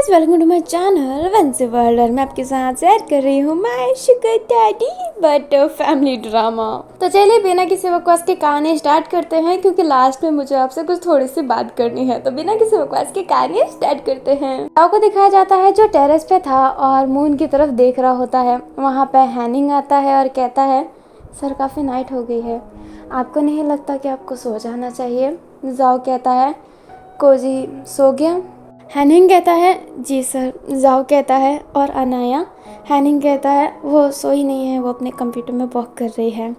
Guys, welcome to my channel Vanshi world. और मैं आपके साथ शेयर कर रही हूँ my sugar daddy but family drama. तो चलिए बिना किसी बकवास के कहानी स्टार्ट करते हैं, क्योंकि लास्ट में मुझे आपसे कुछ थोड़ी सी बात करनी है। तो बिना किसी बकवास के कहानी स्टार्ट करते हैं। ताऊ को दिखाया जाता है जो टेरेस पे था और मून की तरफ देख रहा होता है। वहाँ पे हैनिंग आता है और कहता है, सर काफ़ी नाइट हो गई है, आपको नहीं लगता कि आपको सो जाना चाहिए? जाओ कहता है, कोजी सो गया? हैनिंग कहता है, जी सर। जाओ कहता है, और अनाया? हैनिंग कहता है, वो सोई नहीं है, वो अपने कंप्यूटर में वर्क कर रही है।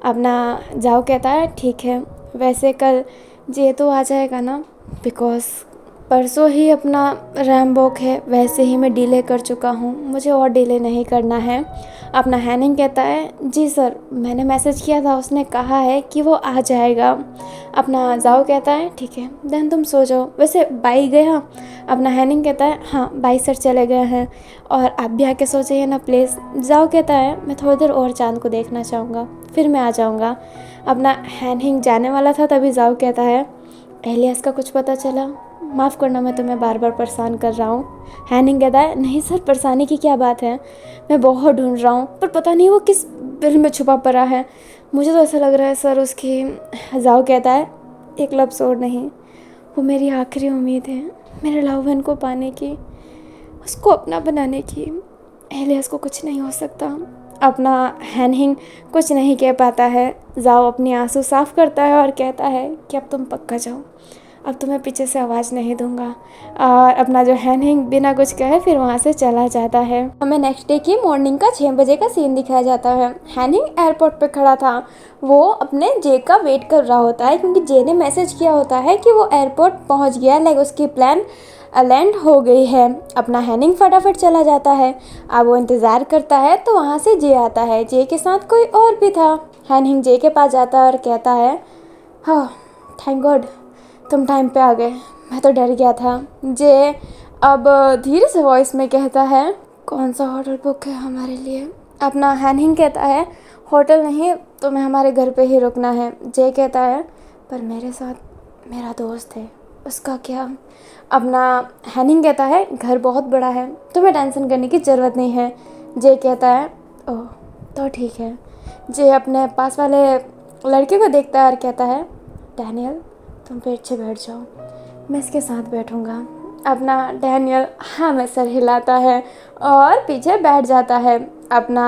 अपना जाओ कहता है, ठीक है, वैसे कल जे तो आ जाएगा ना, बिकॉज़ परसों ही अपना रैम वॉक है, वैसे ही मैं डिले कर चुका हूँ, मुझे और डिले नहीं करना है। अपना हैनिंग कहता है, जी सर, मैंने मैसेज किया था, उसने कहा है कि वो आ जाएगा। अपना जाओ कहता है, ठीक है देन तुम सो जाओ। वैसे बाई गया? अपना हैनिंग कहता है, हाँ बाई सर चले गए हैं, और आप भी आके सो जाइए ना प्लीज़। जाओ कहता है, मैं थोड़ी देर और चांद को देखना चाहूँगा, फिर मैं आ जाऊँगा। अपना हैनिंग जाने वाला था, तभी जाओ कहता है, एलियास का कुछ पता चला? माफ़ करना, मैं तुम्हें बार बार परेशान कर रहा हूँ। हैनिंग कहता है, नहीं सर, परेशानी की क्या बात है, मैं बहुत ढूंढ रहा हूँ, पर पता नहीं वो किस बिल में छुपा पड़ा है। मुझे तो ऐसा लग रहा है सर उसकी। जाओ कहता है, एक लफ्ज़ और नहीं, वो मेरी आखिरी उम्मीद है, मेरे लवन को पाने की, उसको अपना बनाने की। एलियास को कुछ नहीं हो सकता। अपना हैनिंग कुछ नहीं कह पाता है। जाओ अपनी आंसू साफ़ करता है और कहता है कि अब तुम पक्का जाओ, अब तुम्हें पीछे से आवाज़ नहीं दूंगा। और अपना जो हैनिंग बिना कुछ कहे फिर वहाँ से चला जाता है। हमें नेक्स्ट डे की मॉर्निंग का 6 बजे का सीन दिखाया जाता है। हैनिंग एयरपोर्ट पे खड़ा था, वो अपने जे का वेट कर रहा होता है, क्योंकि जे ने मैसेज किया होता है कि वो एयरपोर्ट पहुँच गया, लाइक उसकी प्लान लैंड हो गई है। अपना हैनिंग फटाफट चला जाता है। अब वो इंतज़ार करता है तो वहाँ से जे आता है, जे के साथ कोई और भी था। हैनिंग जे के पास जाता है और कहता है, हाँ थैंक गॉड तुम टाइम पे आ गए, मैं तो डर गया था। जे अब धीरे से वॉइस में कहता है, कौन सा होटल बुक है हमारे लिए? अपना हैनिंग कहता है, होटल नहीं, तुम्हें हमारे घर पे ही रुकना है। जे कहता है, पर मेरे साथ मेरा दोस्त है, उसका क्या? अपना हैनिंग कहता है, घर बहुत बड़ा है, तुम्हें टेंशन करने की ज़रूरत नहीं है। जे कहता है, ओह तो ठीक है। जे अपने पास वाले लड़के को देखता है और कहता है, डैनियल तुम पीछे बैठ जाओ, मैं इसके साथ बैठूँगा। अपना डैनियल हाँ में सर हिलाता है और पीछे बैठ जाता है। अपना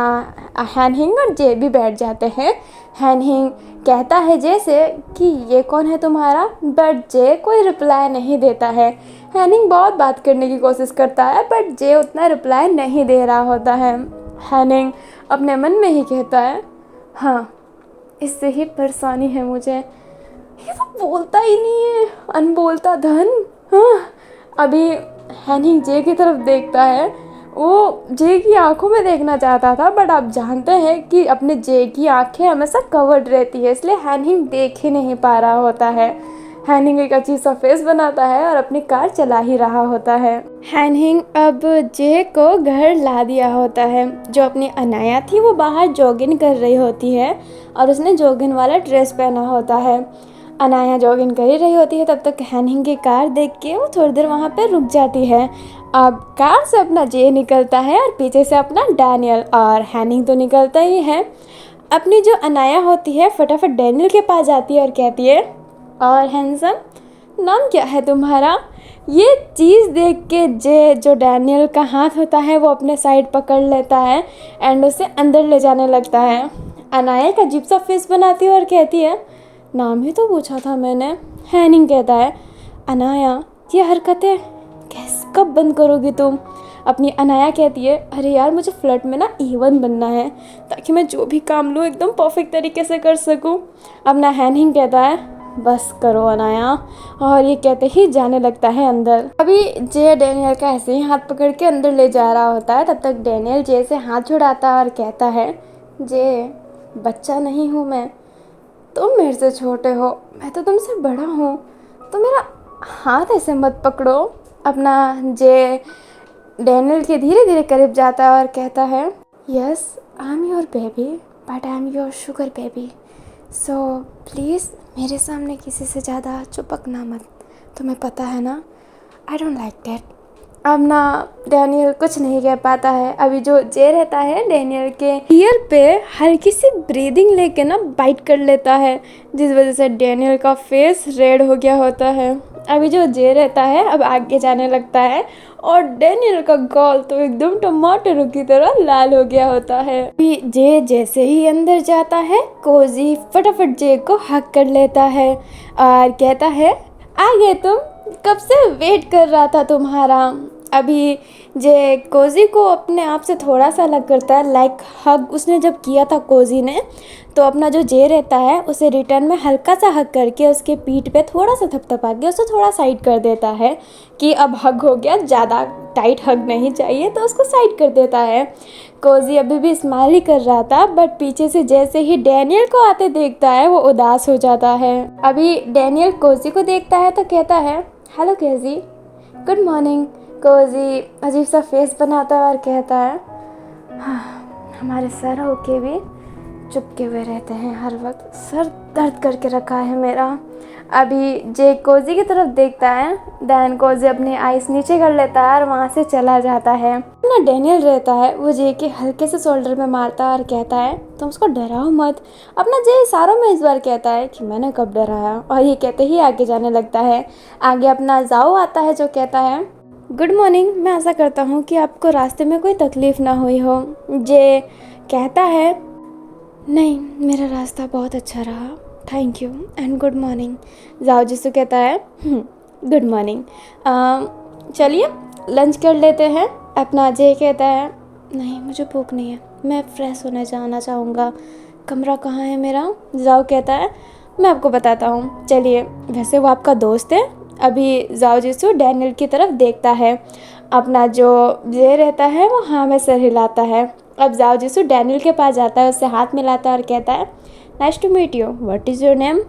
हैनिंग और जे भी बैठ जाते हैं। हैनिंग कहता है जे से कि ये कौन है तुम्हारा, बट जे कोई रिप्लाई नहीं देता है। हैनिंग बहुत बात करने की कोशिश करता है, बट जे उतना रिप्लाई नहीं दे रहा होता है। हैनिंग अपने मन में ही कहता है, हाँ इससे ही परेशानी है मुझे, ये तो बोलता ही नहीं है, अनबोलता धन। हाँ अभी हैनिंग जे की तरफ देखता है, वो जे की आंखों में देखना चाहता था, बट आप जानते हैं कि अपने जे की आंखें हमेशा कवर्ड रहती है, इसलिए हैनिंग देख ही नहीं पा रहा होता है। हैनिंग एक अजीब सा फेस बनाता है और अपनी कार चला ही रहा होता है। हैनिंग अब जे को घर ला दिया होता है। जो अपनी अनाया थी वो बाहर जॉगिंग कर रही होती है और उसने जॉगिंग वाला ड्रेस पहना होता है। अनाया जॉगिंग कर ही रही होती है, तब तक हैनिंग की कार देख के वो थोड़ी देर वहाँ पे रुक जाती है। अब कार से अपना जे निकलता है और पीछे से अपना डैनियल, और हैनिंग तो निकलता ही है। अपनी जो अनाया होती है फटाफट डैनियल के पास जाती है और कहती है, और हैंडसम नाम क्या है तुम्हारा? ये चीज़ देख के जे जो डैनियल का हाथ होता है वो अपने साइड पकड़ लेता है एंड उसे अंदर ले जाने लगता है। अनाया एक अजीब सा फेस बनाती है और कहती है, नाम ही तो पूछा था मैंने। हैनिंग कहता है, अनाया ये हरकतें कब बंद करोगी तुम? अपनी अनाया कहती है, अरे यार मुझे फ्लर्ट में ना E1 बनना है, ताकि मैं जो भी काम लूँ एकदम परफेक्ट तरीके से कर सकूँ। अपना हैनिंग कहता है, बस करो अनाया, और ये कहते ही जाने लगता है अंदर। अभी जे डैनियल का ऐसे ही हाथ पकड़ के अंदर ले जा रहा होता है, तब तक डैनियल जे से हाथ छुड़ाता है और कहता है, जे बच्चा नहीं हूँ मैं, तुम मेरे से छोटे हो, मैं तो तुमसे बड़ा हूँ, तो मेरा हाथ ऐसे मत पकड़ो। अपना जे डैनियल के धीरे धीरे करीब जाता है और कहता है, yes I am your baby but I am your sugar baby, so please मेरे सामने किसी से ज़्यादा चिपकना मत, तुम्हें पता है ना, आई डोंट लाइक दैट। अब ना डैनियल कुछ नहीं कह पाता है। अभी जो जे रहता है डैनियल के ईयर पे हल्की सी ब्रीदिंग लेके ना बाइट कर लेता है, जिस वजह से डैनियल का फेस रेड हो गया होता है। अभी जो जे रहता है अब आगे जाने लगता है और डैनियल का गाल तो एकदम टमाटरों की तरह लाल हो गया होता है। अभी जे जैसे ही अंदर जाता है कोजी फटाफट जे को हक कर लेता है और कहता है आ गए तुम, कब से वेट कर रहा था तुम्हारा। अभी जे कोजी को अपने आप से थोड़ा सा अलग करता है, लाइक हग उसने जब किया था कोजी ने, तो अपना जो जे रहता है उसे रिटर्न में हल्का सा हग करके उसके पीठ पे थोड़ा सा थपथपा के उसे थोड़ा साइड कर देता है कि अब हग हो गया, ज़्यादा टाइट हग नहीं चाहिए, तो उसको साइड कर देता है। कोजी अभी भी स्माइल ही कर रहा था, बट पीछे से जैसे ही डैनियल को आते देखता है वो उदास हो जाता है। अभी डैनियल कोजी को देखता है तो कहता है हेलो कोजी, गुड मॉर्निंग। कोजी अजीब सा फेस बनाता है और कहता है हाँ, हमारे सर होके भी चुपके हुए रहते हैं हर वक्त, सर दर्द करके रखा है मेरा। अभी जे कोजी की तरफ देखता है, दैन कोजी अपनी आइस नीचे कर लेता है और वहाँ से चला जाता है। अपना डैनियल रहता है वो जे के हल्के से शोल्डर में मारता है और कहता है तुम उसको डराओ मत। अपना जे इशारों में इस बार कहता है कि मैंने कब डराया, और ये कहते ही आगे जाने लगता है। आगे अपना जाओ आता है जो कहता है गुड मॉर्निंग, मैं आशा करता हूँ कि आपको रास्ते में कोई तकलीफ़ ना हुई हो। जे कहता है नहीं, मेरा रास्ता बहुत अच्छा रहा, thank you and good morning. जाओ जिसको कहता है गुड मॉर्निंग, चलिए लंच कर लेते हैं। अपना जे कहता है नहीं मुझे भूख नहीं है, मैं फ़्रेश होने जाना चाहूँगा, कमरा कहाँ है मेरा। जाओ कहता है मैं आपको बताता हूँ, चलिए। वैसे वो आपका दोस्त है। अभी जाओ जिसु डैनियल की तरफ देखता है, अपना जो जे रहता है वो हाँ में सर हिलाता है। अब जाओ जिसु डैनियल के पास जाता है, उससे हाथ मिलाता है और कहता है nice to meet you, what is your name.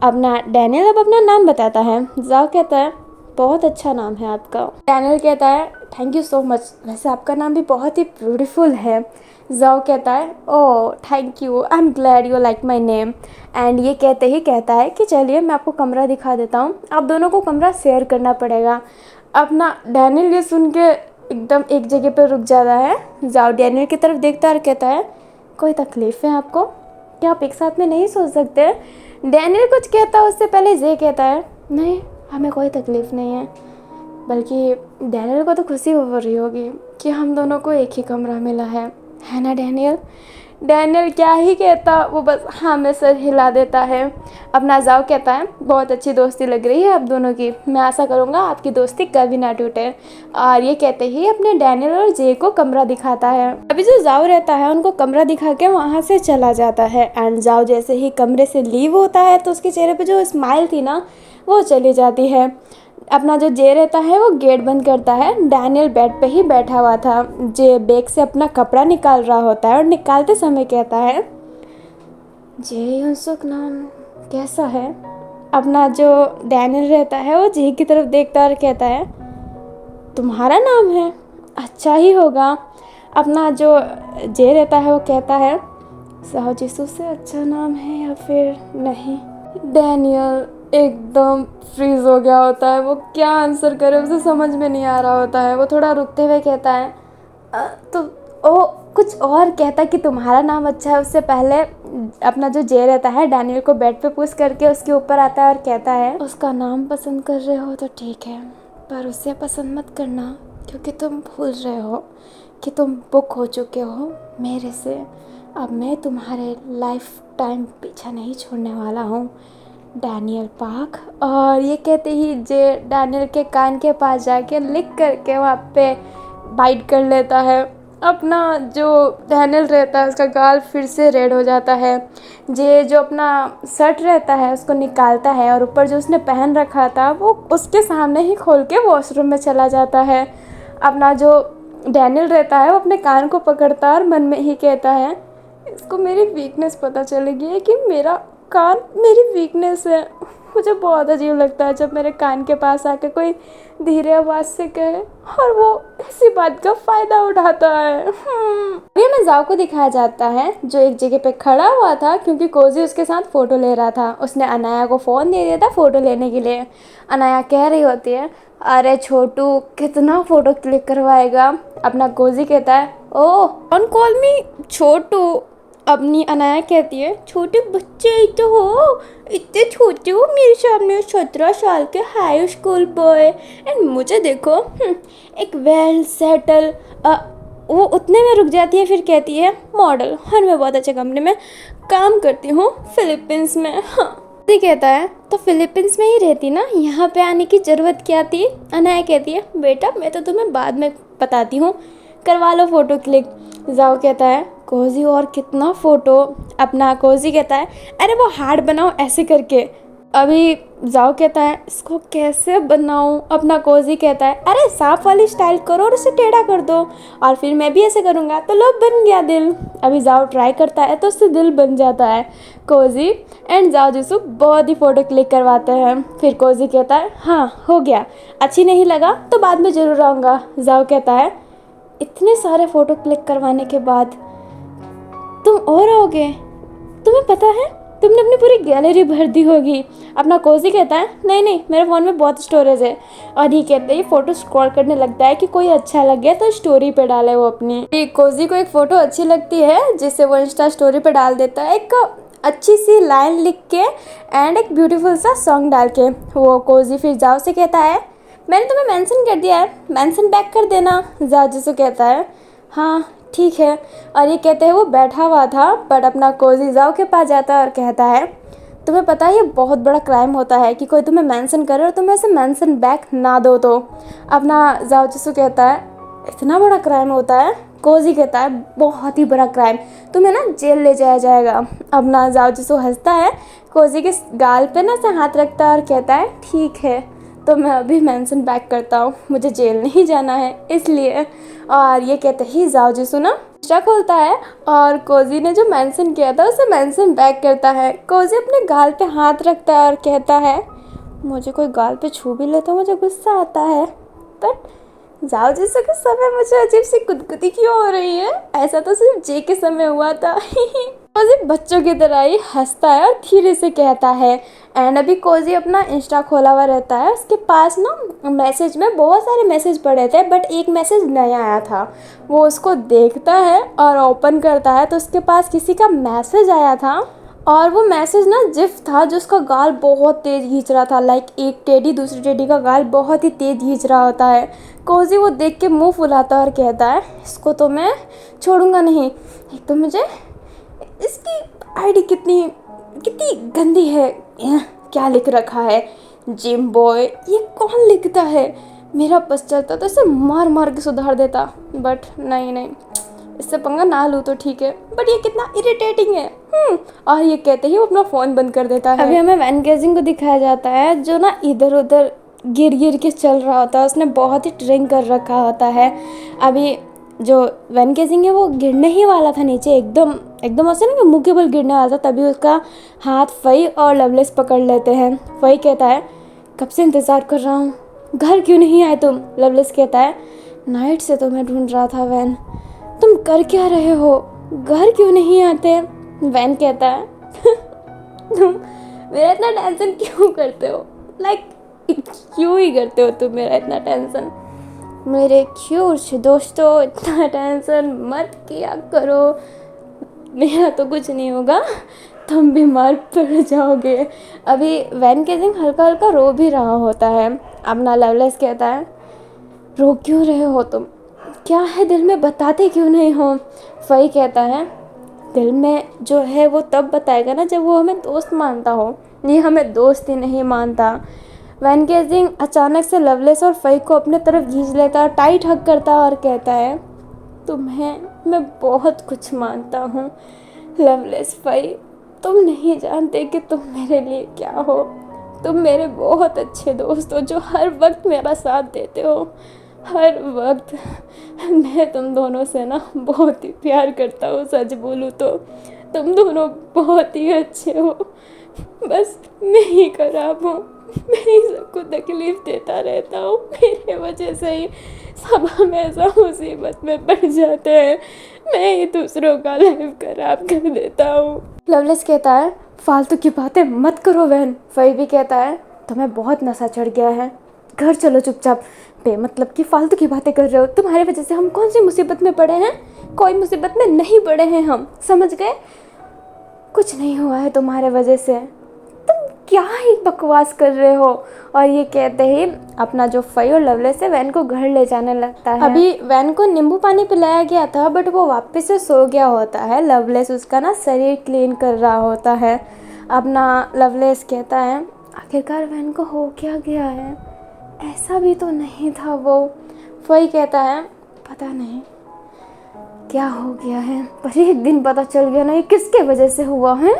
अपना डैनियल अब अपना नाम बताता है। जाओ कहता है बहुत अच्छा नाम है आपका। डैनियल कहता है थैंक यू सो मच, वैसे आपका नाम भी बहुत ही ब्यूटीफुल है। जाओ कहता है oh thank you, I am glad you like my name. And ये कहते ही कहता है कि चलिए मैं आपको कमरा दिखा देता हूँ, आप दोनों को कमरा शेयर करना पड़ेगा। अपना डैनियल ये सुन के एकदम एक जगह पर रुक जाता है। जाओ डैनियल की तरफ देखता है और कहता है कोई तकलीफ़ है आपको, क्या आप एक साथ में नहीं सोच सकते। डैनियल कुछ कहता है उससे पहले जे कहता है नहीं हमें कोई तकलीफ़ नहीं है, बल्कि डैनियल को तो खुशी हो रही होगी कि हम दोनों को एक ही कमरा मिला है ना डैनियल। डैनियल क्या ही कहता, वो बस हाँ में सर हिला देता है। अपना जाओ कहता है बहुत अच्छी दोस्ती लग रही है आप दोनों की, मैं आशा करूँगा आपकी दोस्ती कभी ना टूटे। और ये कहते ही अपने डैनियल और जे को कमरा दिखाता है। अभी जो जाओ रहता है उनको कमरा दिखा के वहाँ से चला जाता है। एंड जाओ जैसे ही कमरे से लीव होता है तो उसके चेहरे पर जो स्माइल थी ना वो चली जाती है। अपना जो जे रहता है वो गेट बंद करता है। डैनियल बेड पे ही बैठा हुआ था। जे बैग से अपना कपड़ा निकाल रहा होता है और निकालते समय कहता है जे यूसुफ नाम कैसा है। अपना जो डैनियल रहता है वो जे की तरफ देखता है और कहता है तुम्हारा नाम है, अच्छा ही होगा। अपना जो जे रहता है वो कहता है साहजिसु से अच्छा नाम है या फिर नहीं। डैनियल एकदम फ्रीज हो गया होता है, वो क्या आंसर करे उसे समझ में नहीं आ रहा होता है। वो थोड़ा रुकते हुए कहता है तो ओ कुछ और कहता कि तुम्हारा नाम अच्छा है। उससे पहले अपना जो जे रहता है डैनियल को बेड पे पुश करके उसके ऊपर आता है और कहता है उसका नाम पसंद कर रहे हो तो ठीक है, पर उससे पसंद मत करना क्योंकि तुम भूल रहे हो कि तुम बुक हो चुके हो मेरे से। अब मैं तुम्हारे लाइफ टाइम पीछा नहीं छोड़ने वाला हूँ, डैनियल पार्क। और ये कहते ही जे डैनियल के कान के पास जाके लिख करके वहाँ पे बाइट कर लेता है। अपना जो डैनियल रहता है उसका गाल फिर से रेड हो जाता है। जे जो अपना शर्ट रहता है उसको निकालता है और ऊपर जो उसने पहन रखा था वो उसके सामने ही खोल के वॉशरूम में चला जाता है। अपना जो डैनियल रहता है वो अपने कान को पकड़ता है और मन में ही कहता है इसको मेरी वीकनेस पता चलेगी कि मेरा कान मेरी वीकनेस है। मुझे बहुत अजीब लगता है जब मेरे कान के पास आके कोई धीरे आवाज़ से कहे और वो इसी बात का फ़ायदा उठाता है। ये हमें जाओ को दिखाया जाता है जो एक जगह पे खड़ा हुआ था क्योंकि कोजी उसके साथ फ़ोटो ले रहा था। उसने अनाया को फ़ोन दे दिया था फ़ोटो लेने के लिए। अनाया कह रही होती है, अरे छोटू कितना फ़ोटो क्लिक करवाएगा। अपना कोजी कहता है, ओह डोंट कॉल मी छोटू। अपनी अनाया कहती है, छोटे बच्चे ही तो हो, इतने छोटे हो मेरे सामने, 17 साल के हाई स्कूल बॉय। एंड मुझे देखो एक वेल सेटल। वो उतने में रुक जाती है, फिर कहती है मॉडल, और मैं बहुत अच्छे कंपनी में काम करती हूँ फिलीपींस में। हाँ कहता है, तो फिलीपींस में ही रहती ना, यहाँ पे आने की ज़रूरत क्या थी। अनाया कहती है, बेटा मैं तो तुम्हें बाद में बताती हूँ, करवा लो फ़ोटो क्लिक। जाओ कहता है, कोजी और कितना फ़ोटो। अपना कोजी कहता है, अरे वो हार्ड बनाओ ऐसे करके। अभी जाओ कहता है, इसको कैसे बनाऊँ। अपना कोजी कहता है, अरे सांप वाली स्टाइल करो और उसे टेढ़ा कर दो, और फिर मैं भी ऐसे करूँगा तो लो बन गया दिल। अभी जाओ ट्राई करता है तो उससे दिल बन जाता है। कोजी एंड जाओ जिसु बहुत ही फ़ोटो क्लिक करवाते हैं। फिर कोजी कहता है, हाँ हो गया, अच्छी नहीं लगा तो बाद में ज़रूर आऊँगा। जाओ कहता है, इतने सारे फ़ोटो क्लिक करवाने के बाद तुम और आओगे, तुम्हें पता है तुमने अपनी पूरी गैलरी भर दी होगी। अपना कोजी कहता है, नहीं नहीं मेरे फ़ोन में बहुत स्टोरेज है। और ये कहते ही फ़ोटो स्क्रॉल करने लगता है कि कोई अच्छा लग गया तो स्टोरी पे डाले वो अपनी। कोजी को एक फ़ोटो अच्छी लगती है जिसे वो इंस्टा स्टोरी पे डाल देता है, एक अच्छी सी लाइन लिख के एंड एक ब्यूटीफुल सा सॉन्ग डाल के। वो कोजी फिर जाओ से कहता है, मैंने तुम्हें मेंशन कर दिया है, मेंशन बैक कर देना। जाओ जिसको कहता है, हाँ ठीक है। और ये कहते हैं वो बैठा हुआ था, बट अपना कोजी जाओ के पास जाता है और कहता है, तुम्हें पता है ये बहुत बड़ा क्राइम होता है कि कोई तुम्हें मेंशन करे और तुम्हें ऐसे मेंशन बैक ना दो। तो अपना जाओ जिसको कहता है, इतना बड़ा क्राइम होता है। कोजी कहता है, बहुत ही बड़ा क्राइम, तुम्हें ना जेल ले जाया जाएगा। अपना जाओ जिसको हंसता है, कोजी के गाल पे ना से हाथ रखता है और कहता है, ठीक है तो मैं अभी मेंशन बैक करता हूँ, मुझे जेल नहीं जाना है इसलिए। और ये कहते ही जाओ जिसु ना इंस्टा खोलता है और कोजी ने जो मेंशन किया था उसे मेंशन बैक करता है। कोजी अपने गाल पे हाथ रखता है और कहता है, मुझे कोई गाल पे छू भी ले तो मुझे गुस्सा आता है, बट जाओ जिसु के समय मुझे अजीब सी गुदगुदी क्यों हो रही है, ऐसा तो सिर्फ जे के समय हुआ था। कोजी बच्चों की तरह ही हंसता है और धीरे से कहता है। एंड अभी कोजी अपना इंस्टा खोला हुआ रहता है, उसके पास ना मैसेज में बहुत सारे मैसेज पड़े थे, बट एक मैसेज नया आया था। वो उसको देखता है और ओपन करता है तो उसके पास किसी का मैसेज आया था, और वो मैसेज ना जिफ था जो उसका गाल बहुत तेज़ खींच रहा था। लाइक एक टेडी दूसरी टेडी का गाल बहुत ही तेज़ खींच रहा होता है। कोजी वो देख के मुंह फुलाता है और कहता है, इसको तो मैं छोड़ूंगा नहीं। एक तो मुझे इसकी आईडी कितनी कितनी गंदी है, क्या लिख रखा है, जिम बॉय, ये कौन लिखता है। मेरा बस चलता तो इसे मार मार के सुधार देता, बट नहीं, इससे पंगा ना लूँ तो ठीक है, बट ये कितना इरिटेटिंग है। और ये कहते ही वो अपना फ़ोन बंद कर देता है। अभी हमें वैन गेजिंग को दिखाया जाता है जो ना इधर उधर गिर के चल रहा होता है, उसने बहुत ही ड्रिंक कर रखा होता है। अभी जो वैन गेजिंग है वो गिरने ही वाला था नीचे, एकदम ऐसे ना कि मुँह के बल गिरने वाला था, तभी उसका हाथ फई और लवलेस पकड़ लेते हैं। फई कहता है, कब से इंतज़ार कर रहा हूँ, घर क्यों नहीं आए तुम। लवलेस कहता है, नाइट से तो मैं ढूंढ रहा था वैन, तुम कर क्या रहे हो, घर क्यों नहीं आते। वैन कहता है, तुम मेरा इतना टेंशन क्यों करते हो, लाइक क्यों ही करते हो तुम मेरा इतना टेंशन। मेरे क्यूट दोस्तों इतना टेंशन मत किया करो, मेरा तो कुछ नहीं होगा, तुम बीमार पड़ जाओगे। अभी वैन गेजिंग हल्का हल्का रो भी रहा होता है। अपना लवलेस कहता है, रो क्यों रहे हो तुम, क्या है दिल में, बताते क्यों नहीं हो। फई कहता है, दिल में जो है वो तब बताएगा ना जब वो हमें दोस्त मानता हो, ये हमें दोस्त ही नहीं मानता। वैन गेजिंग अचानक से लवलेस और फई को अपने तरफ खींच लेता है, टाइट हग करता है और कहता है, तुम्हें मैं बहुत कुछ मानता हूँ लवलेस फई, तुम नहीं जानते कि तुम मेरे लिए क्या हो, तुम मेरे बहुत अच्छे दोस्त हो जो हर वक्त मेरा साथ देते हो, हर वक्त। मैं तुम दोनों से ना बहुत ही प्यार करता हूँ, सच बोलूँ तो तुम दोनों बहुत ही अच्छे हो, बस मैं ही खराब हूँ, मैं ही सबको तकलीफ देता रहता हूँ, मेरे वजह से ही सब हमेशा मुसीबत में पड़ जाते हैं, मैं ही दूसरों का लाइफ खराब कर देता हूँ। लवलेस कहता है फालतू की बातें मत करो बहन। फई भी कहता है तुम्हें बहुत नशा चढ़ गया है, घर चलो चुपचाप, बेमतलब की फालतू की बातें कर रहे हो, तुम्हारी वजह से हम कौन सी मुसीबत में पड़े हैं, कोई मुसीबत में नहीं पड़े हैं हम, समझ गए, कुछ नहीं हुआ है तुम्हारे वजह से, तुम क्या ही बकवास कर रहे हो। और ये कहते ही अपना जो फई और लवलेस है वैन को घर ले जाने लगता है। अभी वैन को नींबू पानी पिलाया गया था बट वो वापस से सो गया होता है। लवलेस उसका ना शरीर क्लीन कर रहा होता है। अपना लवलेस कहता है आखिरकार वैन को हो क्या गया है, ऐसा भी तो नहीं था वो। फई कहता है पता नहीं क्या हो गया है, पर एक दिन पता चल गया ना ये किसके वजह से हुआ है,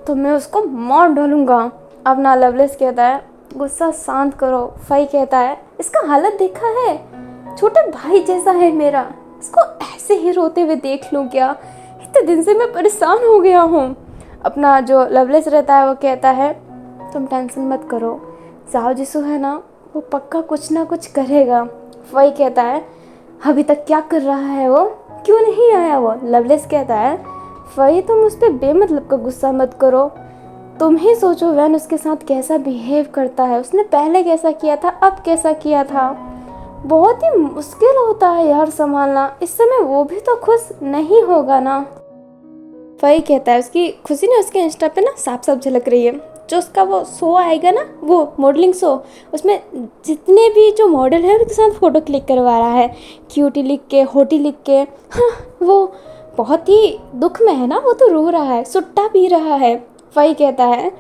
तो मैं उसको मार डालूंगा। अपना लवलेस कहता है गुस्सा शांत करो। फई कहता है इसका हालत देखा है, छोटे भाई जैसा है मेरा, इसको ऐसे ही रोते हुए देख लूँ क्या, इतने दिन से मैं परेशान हो गया हूँ। अपना जो लवलेस रहता है वो कहता है तुम टेंशन मत करो, जाओ जिसू है ना वो पक्का कुछ ना कुछ करेगा। फई कहता है अभी तक क्या कर रहा है वो, क्यों नहीं आया वो। लवलेस कहता है फई तुम उस पर बेमतलब का गुस्सा मत करो, तुम ही सोचो वैन उसके साथ कैसा बिहेव करता है, उसने पहले कैसा किया था अब कैसा किया था, बहुत ही मुश्किल होता है यार संभालना, इस समय वो भी तो खुश नहीं होगा ना। फई कहता है उसकी खुशी ने उसके इंस्टा पे ना साफ साफ झलक रही है, जो उसका वो शो आएगा ना वो मॉडलिंग शो, उसमें जितने भी जो मॉडल है उनके साथ फ़ोटो क्लिक करवा रहा है, क्यूटी लिख के होटी लिख के। हाँ वो बहुत ही दुख में है ना, वो तो रो रहा है, सुट्टा पी रहा है। फई कहता है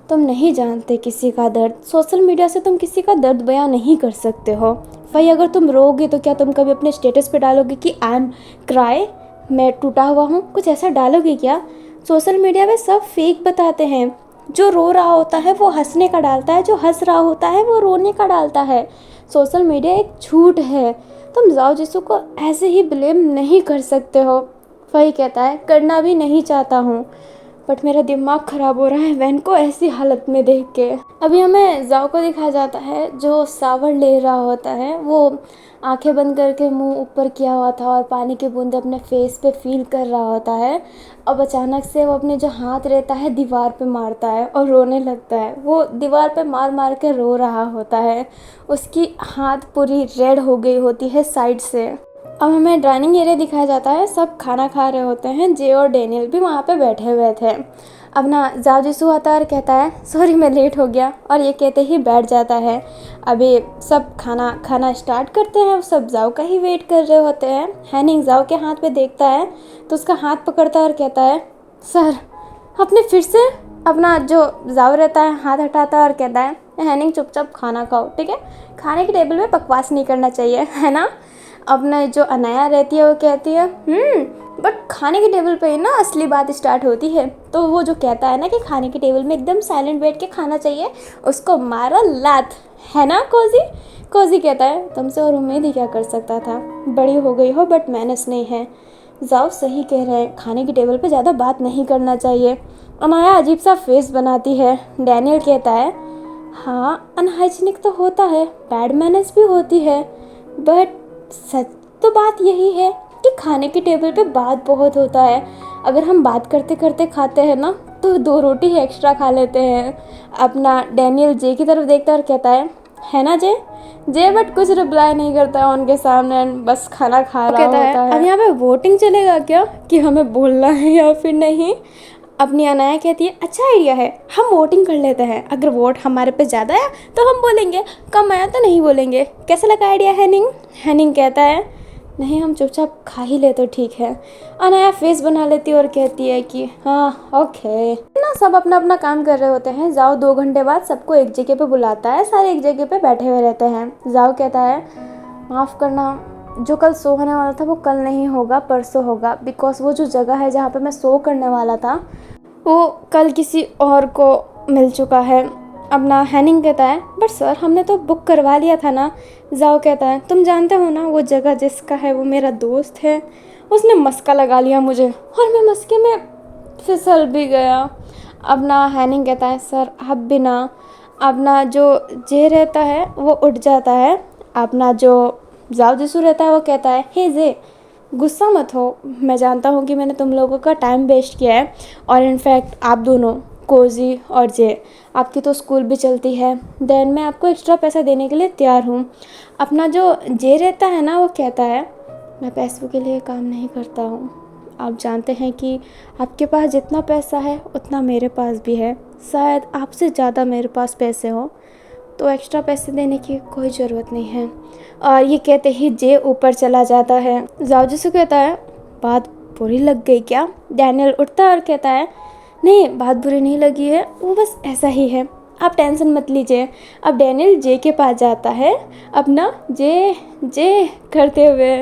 तुम नहीं जानते किसी का दर्द, सोशल मीडिया से तुम किसी का दर्द बयां नहीं कर सकते हो। फई अगर तुम रोगे तो क्या तुम कभी अपने स्टेटस पे डालोगे कि आई एम क्राई, मैं टूटा हुआ हूँ, कुछ ऐसा डालोगे क्या। सोशल मीडिया पे सब फेक बताते हैं, जो रो रहा होता है वो हंसने का डालता है, जो हंस रहा होता है वो रोने का डालता है। सोशल मीडिया एक झूठ है, तुम जाओ जिसू को ऐसे ही ब्लेम नहीं कर सकते हो। फई कहता है करना भी नहीं चाहता हूँ बट मेरा दिमाग ख़राब हो रहा है वैन को ऐसी हालत में देख के। अभी हमें जाओ को दिखाया जाता है जो शावर ले रहा होता है, वो आंखें बंद करके मुंह ऊपर किया हुआ था और पानी की बूंद अपने फेस पे फील कर रहा होता है। अब अचानक से वो अपने जो हाथ रहता है दीवार पे मारता है और रोने लगता है, वो दीवार पे मार मार के रो रहा होता है, उसकी हाथ पूरी रेड हो गई होती है साइड से। अब हमें डाइनिंग एरिया दिखाया जाता है, सब खाना खा रहे होते हैं, जे और डेनियल भी वहाँ पे बैठे हुए थे। अब ना जाओ जिसू आता है और कहता है सॉरी मैं लेट हो गया, और ये कहते ही बैठ जाता है। अभी सब खाना खाना स्टार्ट करते हैं, सब जाओ का ही वेट कर रहे होते हैं। हैनिंग जाओ के हाथ पे देखता है तो उसका हाथ पकड़ता है और कहता है सर आपने फिर से, अपना जो जाओ रहता है हाथ हटाता है और कहता है हैनिंग चुपचाप खाना खाओ, ठीक है, खाने के टेबल में बकवास नहीं करना चाहिए, है ना। अपना जो अनाया रहती है वो कहती है बट खाने के टेबल पे ही ना असली बात स्टार्ट होती है। तो वो जो कहता है ना कि खाने के टेबल में एकदम साइलेंट बैठ के खाना चाहिए, उसको मारा लात, है ना कोजी। कोजी कहता है तुमसे और उम्मीद ही क्या कर सकता था, बड़ी हो गई हो बट मैनेज नहीं है। जाओ सही कह रहे हैं, खाने की टेबल पे ज़्यादा बात नहीं करना चाहिए। अनाया अजीब सा फेस बनाती है। डैनियल कहता है हाँ अनहाइजीनिक तो होता है, बैड मैनेज भी होती है, बट सच तो बात यही है कि खाने की टेबल पे बात बहुत होता है। अगर हम बात करते करते खाते हैं ना तो 2 रोटी ही एक्स्ट्रा खा लेते हैं। अपना डैनियल जे की तरफ देखता है और कहता है ना जे। जे बट कुछ रिप्लाई नहीं करता है उनके सामने, बस खाना खा रहा होता है। अब यहाँ पे वोटिंग चलेगा क्या कि हमें बोलना है या फिर नहीं। अपनी अनाया कहती है अच्छा आइडिया है, हम वोटिंग कर लेते हैं, अगर वोट हमारे पे ज़्यादा आया तो हम बोलेंगे, कम आया तो नहीं बोलेंगे, कैसा लगा आइडिया हैनिंग। हैनिंग कहता है नहीं हम चुपचाप खा ही ले तो ठीक है। अनाया फेस बना लेती है और कहती है कि हाँ ओके ना। सब अपना अपना काम कर रहे होते हैं। जाओ 2 घंटे बाद सबको एक जगह पे बुलाता है, सारे एक जगह पे बैठे हुए रहते हैं। जाओ कहता है माफ़ करना, जो कल शो होने वाला था वो कल नहीं होगा, परसों होगा, बिकॉज वो जो जगह है जहाँ पे मैं शो करने वाला था वो कल किसी और को मिल चुका है। अपना हैनिंग कहता है बट सर हमने तो बुक करवा लिया था ना। जाओ कहता है तुम जानते हो ना वो जगह जिसका है वो मेरा दोस्त है, उसने मस्का लगा लिया मुझे और मैं मस्के में फिसल भी गया। अपना हैनिंग कहता है सर आप भी ना। अपना जो जे रहता है वो उठ जाता है। अपना जो जाओ जिसू रहता है वो कहता है हे जे गुस्सा मत हो, मैं जानता हूँ कि मैंने तुम लोगों का टाइम वेस्ट किया है और इनफैक्ट आप दोनों कोजी और जे आपकी तो स्कूल भी चलती है, देन मैं आपको एक्स्ट्रा पैसा देने के लिए तैयार हूँ। अपना जो जे रहता है ना वो कहता है मैं पैसों के लिए काम नहीं करता हूँ, आप जानते हैं कि आपके पास जितना पैसा है उतना मेरे पास भी है, शायद आपसे ज़्यादा मेरे पास पैसे हो, तो एक्स्ट्रा पैसे देने की कोई ज़रूरत नहीं है। और ये कहते ही जे ऊपर चला जाता है। जाओ जिसु कहता है बात बुरी लग गई क्या? डैनियल उठता है और कहता है नहीं बात बुरी नहीं लगी है, वो बस ऐसा ही है, आप टेंशन मत लीजिए। अब डैनियल जे के पास जाता है अपना जे जे करते हुए।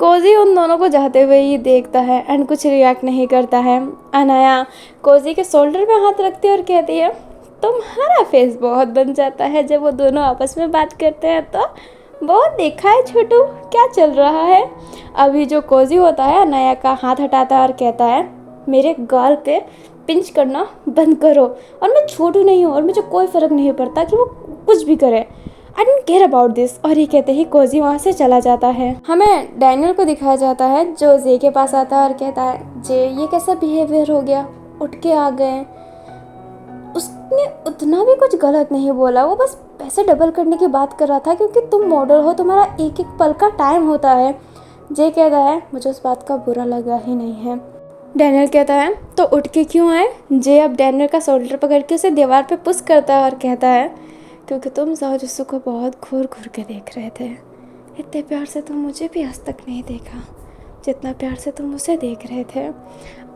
कोजी उन दोनों को जाते हुए ही देखता है एंड कुछ रिएक्ट नहीं करता है। अनाया कोजी के शोल्डर पे हाथ रखती है और कहती है तुम्हारा फेस बहुत बन जाता है जब वो दोनों आपस में बात करते हैं, तो बहुत देखा है छोटू क्या चल रहा है। अभी जो कोजी होता है अनाया का हाथ हटाता है और कहता है मेरे गाल पे पिंच करना बंद करो, और मैं छोटू नहीं हूँ और मुझे कोई फ़र्क नहीं पड़ता कि वो कुछ भी करे, I don't care about this. और ये कहते ही कोजी वहाँ से चला जाता है। हमें डैनियल को दिखाया जाता है जो जे के पास आता है और कहता है जे ये कैसा बिहेवियर हो गया, उठ के आ गए। उसने उतना भी कुछ गलत नहीं बोला, वो बस पैसे डबल करने की बात कर रहा था क्योंकि तुम मॉडल हो, तुम्हारा एक एक पल का टाइम होता है। जे कहता है मुझे उस बात का बुरा लगा ही नहीं है। डैनियल कहता है तो उठ के क्यों आए? जे अब डैनियल का शोल्डर पकड़ के उसे दीवार पे पुश करता है और कहता है क्योंकि तुम जाओ जिसू को बहुत घूर घूर के देख रहे थे, इतने प्यार से तुम मुझे भी आज तक नहीं देखा जितना प्यार से तुम उसे देख रहे थे।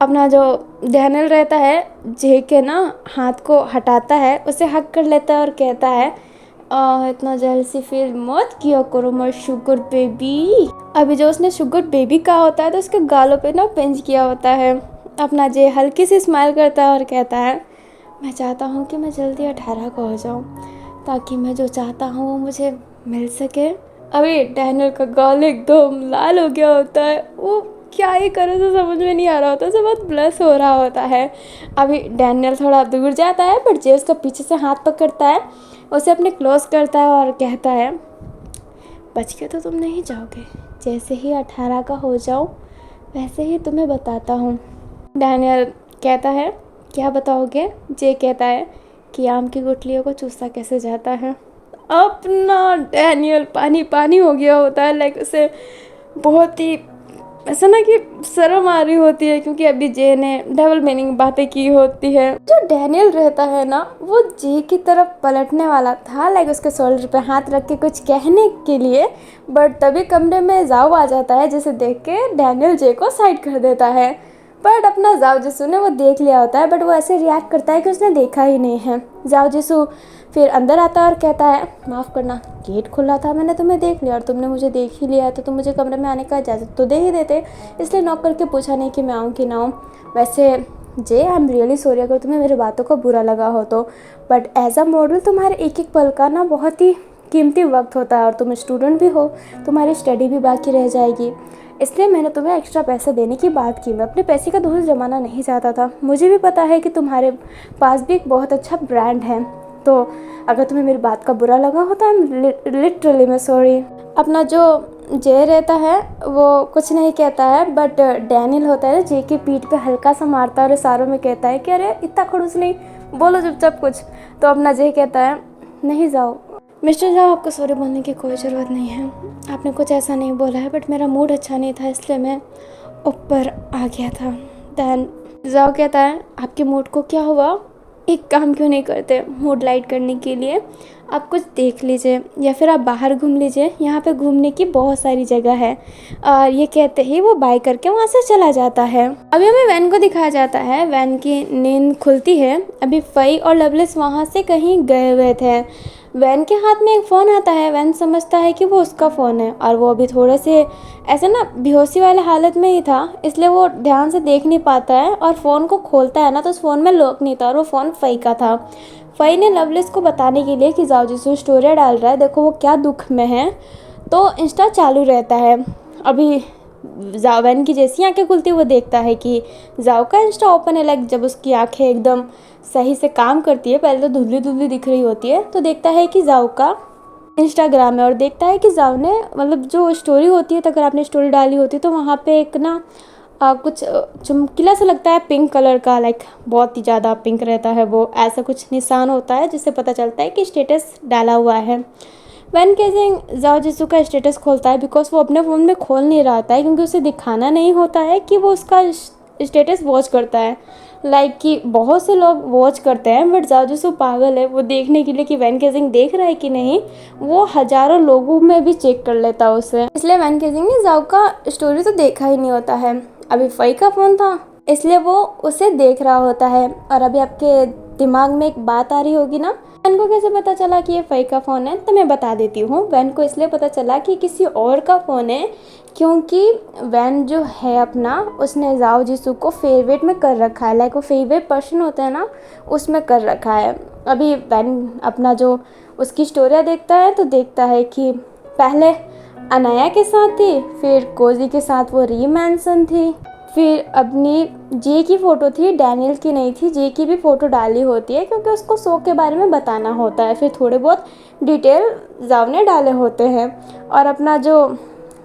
अपना जो डैनियल रहता है जे के ना हाथ को हटाता है, उसे हक कर लेता है और कहता है इतना जेलसी फील मत किया करो माय शुगर बेबी। अभी जो उसने शुगर बेबी कहा होता है तो उसके गालों पे ना पिंच किया होता है। अपना जे हल्की सी स्माइल करता है और कहता है मैं चाहता हूँ कि मैं जल्दी 18 का हो जाऊँ ताकि मैं जो चाहता हूँ वो मुझे मिल सके। अभी डैनियल का गाल एकदम लाल हो गया होता है, वो क्या ही करे तो समझ में नहीं आ रहा होता, उसे बहुत ब्लश हो रहा होता है। अभी डैनियल थोड़ा दूर जाता है बट जे उसका पीछे से हाथ पकड़ता है, उसे अपने क्लोज करता है और कहता है बच के तो तुम नहीं जाओगे, जैसे ही 18 का हो जाऊँ वैसे ही तुम्हें बताता हूँ। डैनियल कहता है क्या बताओगे? जे कहता है कि आम की गुठलियों को चूसा कैसे जाता है। अपना डैनियल पानी पानी हो गया होता है, लाइक उसे बहुत ही ऐसा ना कि शर्म आ रही होती है क्योंकि अभी जे ने डबल मीनिंग बातें की होती है। जो डैनियल रहता है ना वो जे की तरफ पलटने वाला था, लाइक उसके शोल्डर पे हाथ रख के कुछ कहने के लिए, बट तभी कमरे में जाओ आ जाता है जिसे देख के डैनियल जे को साइड कर देता है। बट अपना जाओ जिसू ने वो देख लिया होता है बट वो ऐसे रिएक्ट करता है कि उसने देखा ही नहीं है। जाओ जिसू फिर अंदर आता है और कहता है माफ़ करना गेट खुला था, मैंने तुम्हें देख लिया और तुमने मुझे देख ही लिया तो तुम मुझे कमरे में आने का इजाज़त तो दे ही देते, इसलिए नॉक करके पूछा नहीं कि मैं आऊँ कि ना आऊँ। वैसे जे आई एम रियली सॉरी अगर तुम्हें मेरी बातों का बुरा लगा हो तो, बट एज अ मॉडल तुम्हारे एक एक पल का ना बहुत ही कीमती वक्त होता है और तुम स्टूडेंट भी हो, तुम्हारी स्टडी भी बाकी रह जाएगी, इसलिए मैंने तुम्हें एक्स्ट्रा पैसा देने की बात की। मैं अपने पैसे का दोष जमाना नहीं चाहता था, मुझे भी पता है कि तुम्हारे पास भी एक बहुत अच्छा ब्रांड है, तो अगर तुम्हें मेरी बात का बुरा लगा हो तो आई एम लिटरली मैं सॉरी। अपना जो जे रहता है वो कुछ नहीं कहता है बट डैनियल होता है जे की पीठ पे हल्का सा मारता है और इशारों में कहता है कि अरे इतना खड़ूस नहीं, बोलो चुपचाप कुछ। तो अपना जे कहता है नहीं जाओ मिस्टर जाओ, आपको सॉरी बोलने की कोई ज़रूरत नहीं है, आपने कुछ ऐसा नहीं बोला है बट मेरा मूड अच्छा नहीं था इसलिए मैं ऊपर आ गया था। दैन जाओ कहता है आपके मूड को क्या हुआ, एक काम क्यों नहीं करते मूड लाइट करने के लिए, आप कुछ देख लीजिए या फिर आप बाहर घूम लीजिए, यहाँ पे घूमने की बहुत सारी जगह है। और ये कहते ही वो बाय करके वहाँ से चला जाता है। अभी हमें वैन को दिखाया जाता है, वैन की नींद खुलती है। अभी फई और लवलेस वहाँ से कहीं गए हुए थे। वैन के हाथ में एक फ़ोन आता है, वैन समझता है कि वो उसका फ़ोन है और वो अभी थोड़े से ऐसे ना बेहोशी वाले हालत में ही था, इसलिए वो ध्यान से देख नहीं पाता है और फ़ोन को खोलता है ना तो उस फ़ोन में लॉक नहीं था और वो फ़ोन फई का था। फई ने लवलेस को बताने के लिए कि जाओ जिसू स्टोरी डाल रहा है, देखो वो क्या दुख में है, तो इंस्टा चालू रहता है। अभी वैन की जैसी आंखें खुलती है वो देखता है कि जाओ का इंस्टा ओपन है। लाइक जब उसकी आंखें एकदम सही से काम करती है, पहले तो धुंधली धुंधली दिख रही होती है, तो देखता है कि जाओ का इंस्टाग्राम है और देखता है कि जाओ ने मतलब जो स्टोरी होती है, तो अगर आपने स्टोरी डाली होती है तो वहाँ पे एक ना कुछ चमकीला सा लगता है पिंक कलर का, लाइक बहुत ही ज़्यादा पिंक रहता है वो, ऐसा कुछ निशान होता है जिससे पता चलता है कि स्टेटस डाला हुआ है। वैन केजिंग जाओ जिसू का स्टेटस खोलता है बिकॉज वो अपने फ़ोन में खोल नहीं रहा था क्योंकि उसे दिखाना नहीं होता है कि वो उसका स्टेटस वॉच करता है। लाइक कि बहुत से लोग वॉच करते हैं बट जाओ जिसू पागल है, वो देखने के लिए कि वैन केजिंग देख रहा है कि नहीं, वो हज़ारों लोगों में भी चेक कर लेता है उसे। इसलिए वैन केजिंग ने जाओ का स्टोरी तो देखा ही नहीं होता है। अभी फई का फ़ोन था इसलिए वो उसे देख रहा होता है। और अभी आपके दिमाग में एक बात आ रही होगी ना, वैन को कैसे पता चला कि ये फई का फ़ोन है, तो मैं बता देती हूँ। वैन को इसलिए पता चला कि किसी और का फ़ोन है क्योंकि वैन जो है अपना, उसने जाओ जिसू को फेवरेट में कर रखा है। लाइक वो फेवरेट पर्सन होता है ना, उसमें कर रखा है। अभी वैन अपना जो उसकी स्टोरियाँ देखता है तो देखता है कि पहले अनाया के साथ थी, फिर कोजी के साथ वो री मैनसन थी, फिर अपनी जे की फ़ोटो थी, डैनियल की नहीं थी। जे की भी फ़ोटो डाली होती है क्योंकि उसको शो के बारे में बताना होता है। फिर थोड़े बहुत डिटेल जाव ने डाले होते हैं। और अपना जो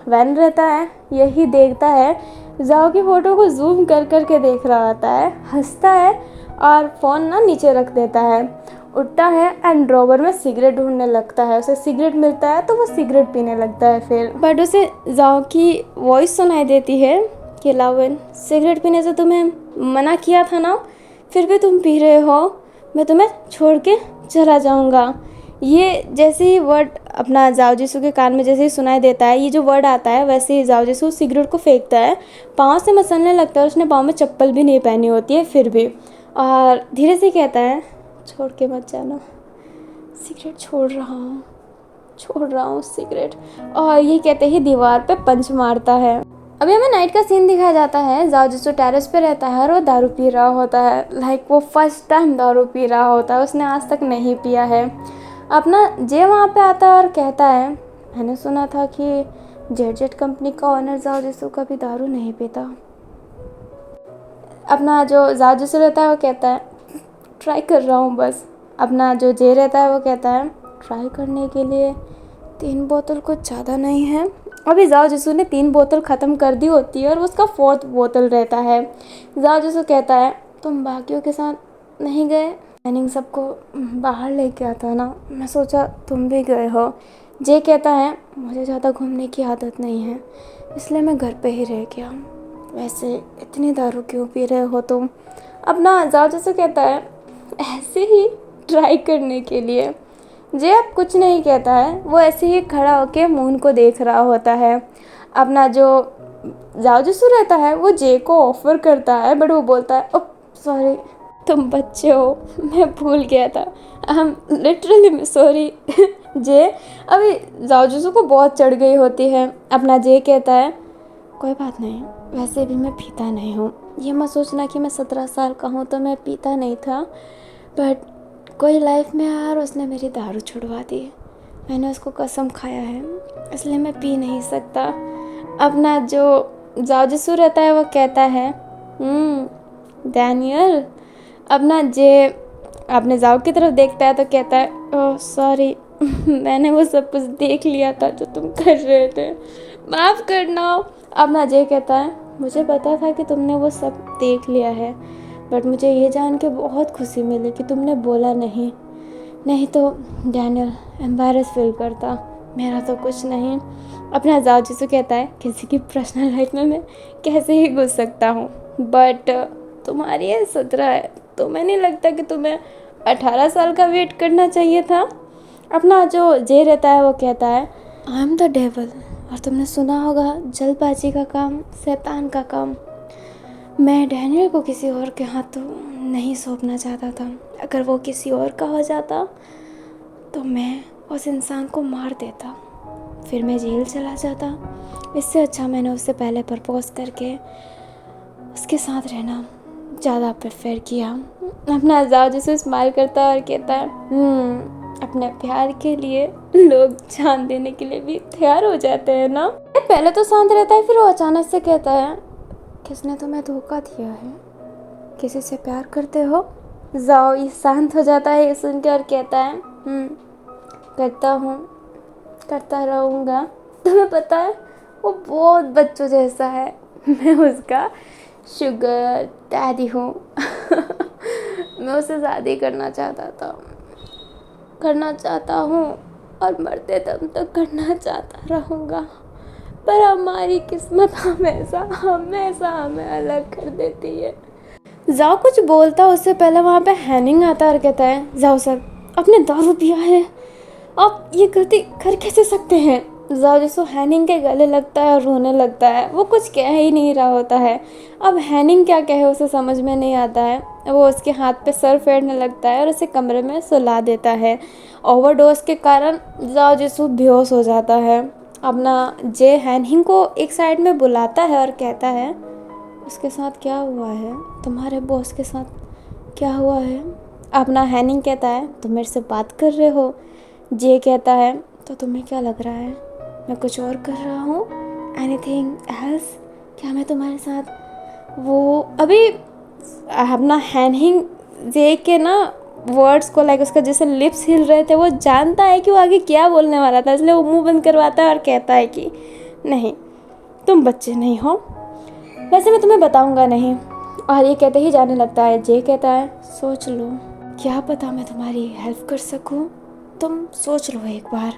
वैन रहता है यही देखता है, जाव की फ़ोटो को जूम कर कर के देख रहा होता है, हंसता है और फ़ोन ना नीचे रख देता है, उठता है एंड ड्रॉवर में सिगरेट ढूंढने लगता है। उसे सिगरेट मिलता है तो वो सिगरेट पीने लगता है। फिर बट उसे जाओ की वॉइस सुनाई देती है कि लावन, सिगरेट पीने से तुम्हें मना किया था ना, फिर भी तुम पी रहे हो, मैं तुम्हें छोड़ के चला जाऊंगा। ये जैसे ही वर्ड अपना जाओ जिसू के कान में जैसे ही सुनाई देता है, ये जो वर्ड आता है, वैसे ही जाओ जिसू सिगरेट को फेंकता है, पाँव से मसलने लगता है। उसने पाँव में चप्पल भी नहीं पहनी होती है फिर भी, और धीरे से कहता है छोड़ के मत जाना, सिगरेट छोड़ रहा हूँ सिगरेट। और ये कहते ही दीवार पे पंच मारता है। अभी हमें नाइट का सीन दिखाया जाता है। जाओ जिसू टेरेस पे रहता है और वो दारू पी रहा होता है। लाइक वो फर्स्ट टाइम दारू पी रहा होता है, उसने आज तक नहीं पिया है। अपना जे वहाँ पे आता है और कहता है, मैंने सुना था कि जेट कंपनी का ओनर जाओ जिसू कभी दारू नहीं पीता। अपना जो जाओ जिसू रहता है वो कहता है ट्राई कर रहा हूँ बस। अपना जो जे रहता है वो कहता है ट्राई करने के लिए 3 बोतल कुछ ज़्यादा नहीं है। अभी जाओ जिसू ने 3 बोतल ख़त्म कर दी होती है और उसका 4th बोतल रहता है। जाओ जिसू कहता है तुम बाकियों के साथ नहीं गए, मैंने सबको बाहर लेके आता ना, मैं सोचा तुम भी गए हो। जे कहता है मुझे ज़्यादा घूमने की आदत नहीं है इसलिए मैं घर पे ही रह गया, वैसे इतनी दारू क्यों पी रहे हो तुम। अपना जाओ जिसू कहता है ऐसे ही ट्राई करने के लिए। जे अब कुछ नहीं कहता है, वो ऐसे ही खड़ा होके मून को देख रहा होता है। अपना जो जाओ जिसू रहता है वो जे को ऑफर करता है बट वो बोलता है ओह सॉरी तुम बच्चे हो, मैं भूल गया था, आई एम लिटरली सॉरी। जे अभी जाओ जिसू को बहुत चढ़ गई होती है। अपना जे कहता है कोई बात नहीं, वैसे भी मैं पीता नहीं हूँ, ये मत सोचना कि मैं 17 साल का हूँ तो मैं पीता नहीं था, बट कोई लाइफ में आया और उसने मेरी दारू छुड़वा दी, मैंने उसको कसम खाया है इसलिए मैं पी नहीं सकता। अपना जो जाओ जिसू रहता है वो कहता है डैनियल। अपना जे अपने जाओ की तरफ देखता है तो कहता है ओह सॉरी मैंने वो सब कुछ देख लिया था जो तुम कर रहे थे, माफ़ करना। अपना जे कहता है मुझे पता था कि तुमने वो सब देख लिया है बट मुझे ये जान के बहुत खुशी मिली कि तुमने बोला नहीं तो डैनियल एम्बैरस फील करता, मेरा तो कुछ नहीं। अपना जाओ जिसू कहता है किसी की पर्सनल लाइफ में मैं कैसे ही घुस सकता हूँ, बट तुम्हारी एज 17 है तो मैं नहीं लगता कि तुम्हें 18 साल का वेट करना चाहिए था। अपना जो जे रहता है वो कहता है आई एम द डेवल, और तुमने सुना होगा जल्दबाजी का काम शैतान का काम। मैं डैनियल को किसी और के हाथों नहीं सौंपना चाहता था, अगर वो किसी और का हो जाता तो मैं उस इंसान को मार देता, फिर मैं जेल चला जाता। इससे अच्छा मैंने उससे पहले प्रपोज करके उसके साथ रहना ज़्यादा प्रेफर किया। अपना जाओ जिसे स्माइल करता है और कहता है अपने प्यार के लिए लोग जान देने के लिए भी तैयार हो जाते हैं ना। पहले तो शांत रहता है, फिर वो अचानक से कहता है, किसने तुम्हें धोखा दिया है? किसी से प्यार करते हो? जाओ ये शांत हो जाता है ये सुनकर और कहता है, करता हूँ, करता रहूँगा। तुम्हें पता है वो बहुत बच्चों जैसा है, मैं उसका शुगर डैडी हूँ। मैं उससे शादी करना चाहता हूँ और मरते दम तक करना चाहता रहूँगा, पर हमारी किस्मत हमेशा हमें अलग कर देती है। जाओ कुछ बोलता उससे पहले वहाँ पे हैनिंग आता और कहता है, जाओ सर आपने दारू पिया है, आप ये गलती कर कैसे सकते हैं? जाओ जिसको हैनिंग के गले लगता है और रोने लगता है। वो कुछ कह ही नहीं रहा होता है। अब हैनिंग क्या कहे उसे समझ में नहीं आता है। वो उसके हाथ पे सर फेरने लगता है और उसे कमरे में सुला देता है। ओवरडोज के कारण जाओ जिसको बेहोश हो जाता है। अपना जे हैनिंग को एक साइड में बुलाता है और कहता है, उसके साथ क्या हुआ है? तुम्हारे बॉस के साथ क्या हुआ है? अपना हैनिंग कहता है, तुम मेरे से बात कर रहे हो? जे कहता है, तो तुम्हें क्या लग रहा है मैं कुछ और कर रहा हूँ? Anything else? क्या मैं तुम्हारे साथ वो अभी अपना हैनिंग जे के ना वर्ड्स को लाइक उसका जैसे लिप्स हिल रहे थे, वो जानता है कि वो आगे क्या बोलने वाला था, इसलिए वो मुंह बंद करवाता है और कहता है कि नहीं तुम बच्चे नहीं हो, वैसे मैं तुम्हें बताऊंगा नहीं। और ये कहते ही जाने लगता है। जे कहता है, सोच लो, क्या पता मैं तुम्हारी हेल्प कर सकूं, तुम सोच लो एक बार।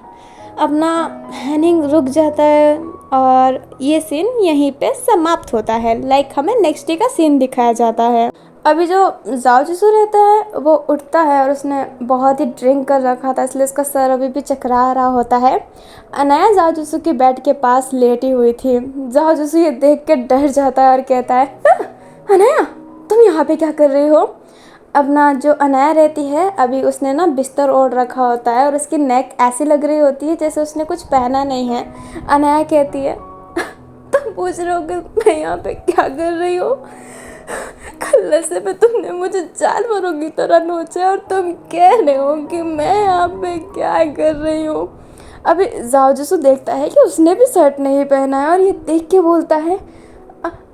अपना हैनिंग रुक जाता है और ये सीन यहीं पे समाप्त होता है। लाइक हमें नेक्स्ट डे का सीन दिखाया जाता है। अभी जो जाओ जिसू रहता है वो उठता है और उसने बहुत ही ड्रिंक कर रखा था, इसलिए उसका सर अभी भी चकरा रहा होता है। अनाया जाओ जिसू के बेड के पास लेटी हुई थी। जाओ जिसू ये देख कर डर जाता है और कहता है, अनाया तुम यहाँ पे क्या कर रही हो? अपना जो अनाया रहती है अभी उसने ना बिस्तर ओढ़ रखा होता है और उसकी नेक ऐसी लग रही होती है जैसे उसने कुछ पहना नहीं है। अनाया कहती है, तुम पूछ रहे हो कि मैं यहाँ पे क्या कर रही हूँ? कल से पे तुमने मुझे जानवरों की तरह नोचा और तुम कह रहे हो कि मैं यहाँ पे क्या कर रही हूँ? अभी जाओ जिसू देखता है कि उसने भी शर्ट नहीं पहना है और ये देख के बोलता है,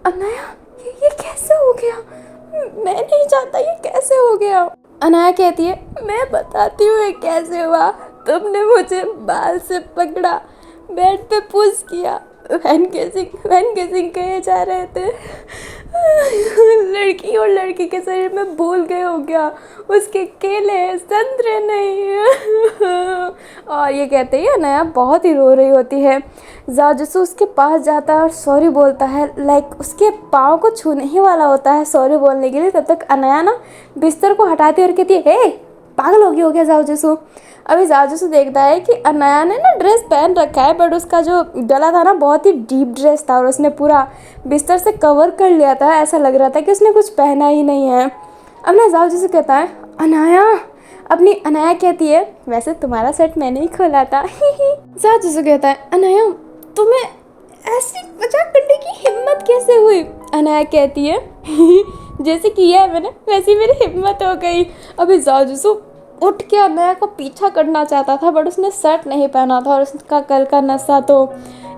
अनाया ये कैसे हो गया? मैं नहीं चाहता, ये कैसे हो गया? अनाया कहती है, मैं बताती हूँ ये कैसे हुआ। तुमने मुझे बाल से पकड़ा, बेड पे पुश किया, वैन केसिंग कहे जा रहे थे। लड़की और लड़की के शरीर में भूल गए हो क्या? उसके केले संतरे नहीं। और ये कहते ही अनाया बहुत ही रो रही होती है। जाजसू उसके पास जाता है और सॉरी बोलता है, लाइक उसके पाँव को छूने ही वाला होता है सॉरी बोलने के लिए। तब तक अनाया ना बिस्तर को हटाती और कहती है, हे पागल हो गया जाजसू। अभी जाजसू देखता है कि अनाया ने ना ड्रेस पहन रखा है, बट उसका जो गला था ना बहुत ही डीप ड्रेस था और उसने पूरा बिस्तर से कवर कर लिया था। ऐसा लग रहा था कि उसने कुछ पहना ही नहीं है। अब ना जाजसू कहता है, अनाया। अपनी अनाया कहती है, वैसे तुम्हारा सेट मैंने ही खोला था। जाजसू कहता है, अनाया तुम्हें ऐसी मजाक करने की हिम्मत कैसे हुई? अनाया कहती है, जैसे किया है मैंने वैसी मेरी हिम्मत हो गई। अभी जाजसू उठ के अनाया को पीछा करना चाहता था, बट उसने शर्ट नहीं पहना था और उसका कल का नशा तो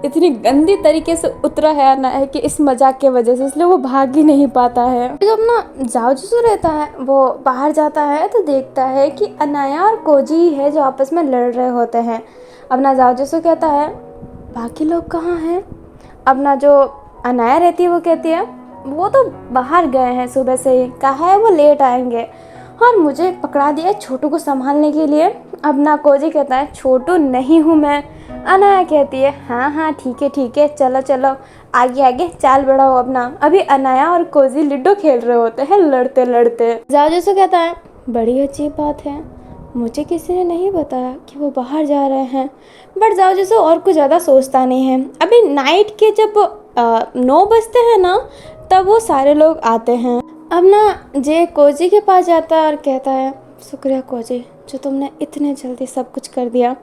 इतनी गंदी तरीके से उतरा है अनाया कि इस मजाक के वजह से, इसलिए वो भाग ही नहीं पाता है। जब ना जाओजुसू रहता है वो बाहर जाता है तो देखता है कि अनाया और कोजी है जो आपस में लड़ रहे होते हैं। अपना जाओजुसू कहता है, बाकी लोग कहाँ हैं? अपना जो अनाया रहती है वो कहती है, वो तो बाहर गए हैं सुबह से ही, कहा है वो लेट आएंगे और मुझे पकड़ा दिया छोटू को संभालने के लिए। अपना कोजी कहता है, छोटू नहीं हूँ मैं। अनाया कहती है, हाँ ठीक है चलो चलो आगे चाल बढ़ाओ अपना। अभी अनाया और कोजी लूडो खेल रहे होते हैं लड़ते लड़ते। जाओजुसू कहता है, बड़ी अजीब बात है, मुझे किसी ने नहीं बताया कि वो बाहर जा रहे हैं। बट जाओजुसू और कुछ ज़्यादा सोचता नहीं है। अभी नाइट के जब 9 बजते हैं ना तब वो सारे लोग आते हैं। अब ना जे कोजी के पास जाता है और कहता है, शुक्रिया कोजी जो तुमने इतने जल्दी सब कुछ कर दिया।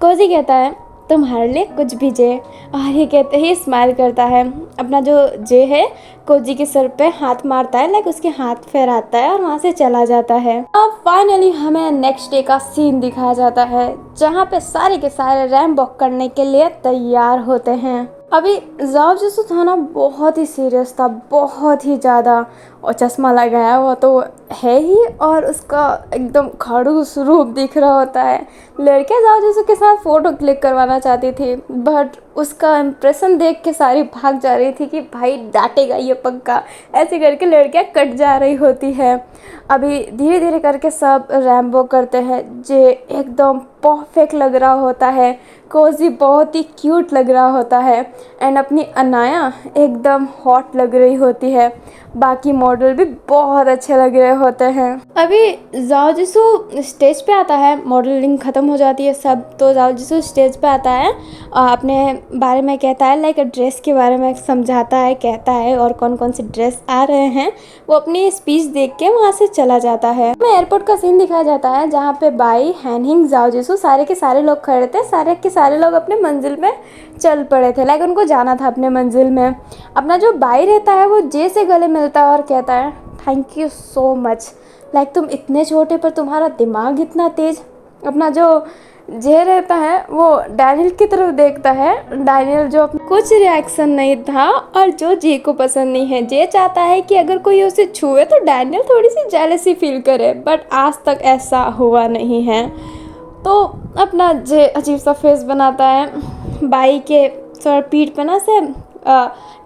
कोजी कहता है, तुम्हारे लिए कुछ भी जे। और ये कहते ही स्माइल करता है। अपना जो जे है कोजी के सर पे हाथ मारता है, लाइक उसके हाथ फहराता है और वहाँ से चला जाता है। अब फाइनली हमें नेक्स्ट डे का सीन दिखाया जाता है जहाँ पे सारे के सारे रैंप वॉक करने के लिए तैयार होते हैं। अभी जाओ जिसु था ना बहुत ही सीरियस था, बहुत ही ज़्यादा, और चश्मा लगाया हुआ तो है ही, और उसका एकदम खड़ूस रूप दिख रहा होता है। लड़कियां जाओ जिसु के साथ फ़ोटो क्लिक करवाना चाहती थी, बट उसका इम्प्रेशन देख के सारी भाग जा रही थी कि भाई डांटेगा ये पक्का। ऐसे करके लड़कियां कट जा रही होती है। अभी धीरे धीरे करके सब रैंप वॉक करते हैं, जे एकदम परफेक्ट लग रहा होता है। कोजी बहुत ही क्यूट लग रहा होता है, एंड अपनी अनाया एकदम हॉट लग रही होती है। बाकी मॉडल भी बहुत अच्छे लग रहे होते हैं। अभी जाओ जिसु स्टेज पे आता है, मॉडलिंग ख़त्म हो जाती है सब, तो जाओ जिसु स्टेज पे आता है और अपने बारे में कहता है, लाइक ड्रेस के बारे में समझाता है, कहता है और कौन कौन से ड्रेस आ रहे हैं। वो अपनी स्पीच देख के वहाँ से चला जाता है। हमें एयरपोर्ट का सीन दिखाया जाता है जहाँ पे बाई, हैनहिंग, जाओ जिसु सारे के सारे लोग खड़े थे। सारे के सारे लोग अपने मंजिल में चल पड़े थे, लाइक उनको जाना था अपने मंजिल में। अपना जो बाई रहता है वो जे से गले मिलता है और कहता है thank you so much, like तुम इतने छोटे पर तुम्हारा दिमाग इतना तेज। अपना जो जे रहता है वो डैनियल की तरफ देखता है। डैनियल जो कुछ रिएक्शन नहीं था और जो जे को पसंद नहीं है। जे चाहता है कि अगर कोई उसे छुए तो डैनियल थोड़ी सी जेलसी फील करे, बट आज तक ऐसा हुआ नहीं है। तो अपना जे अजीब सा फेस बनाता है, बाई के थोड़ा पीठ पे ना से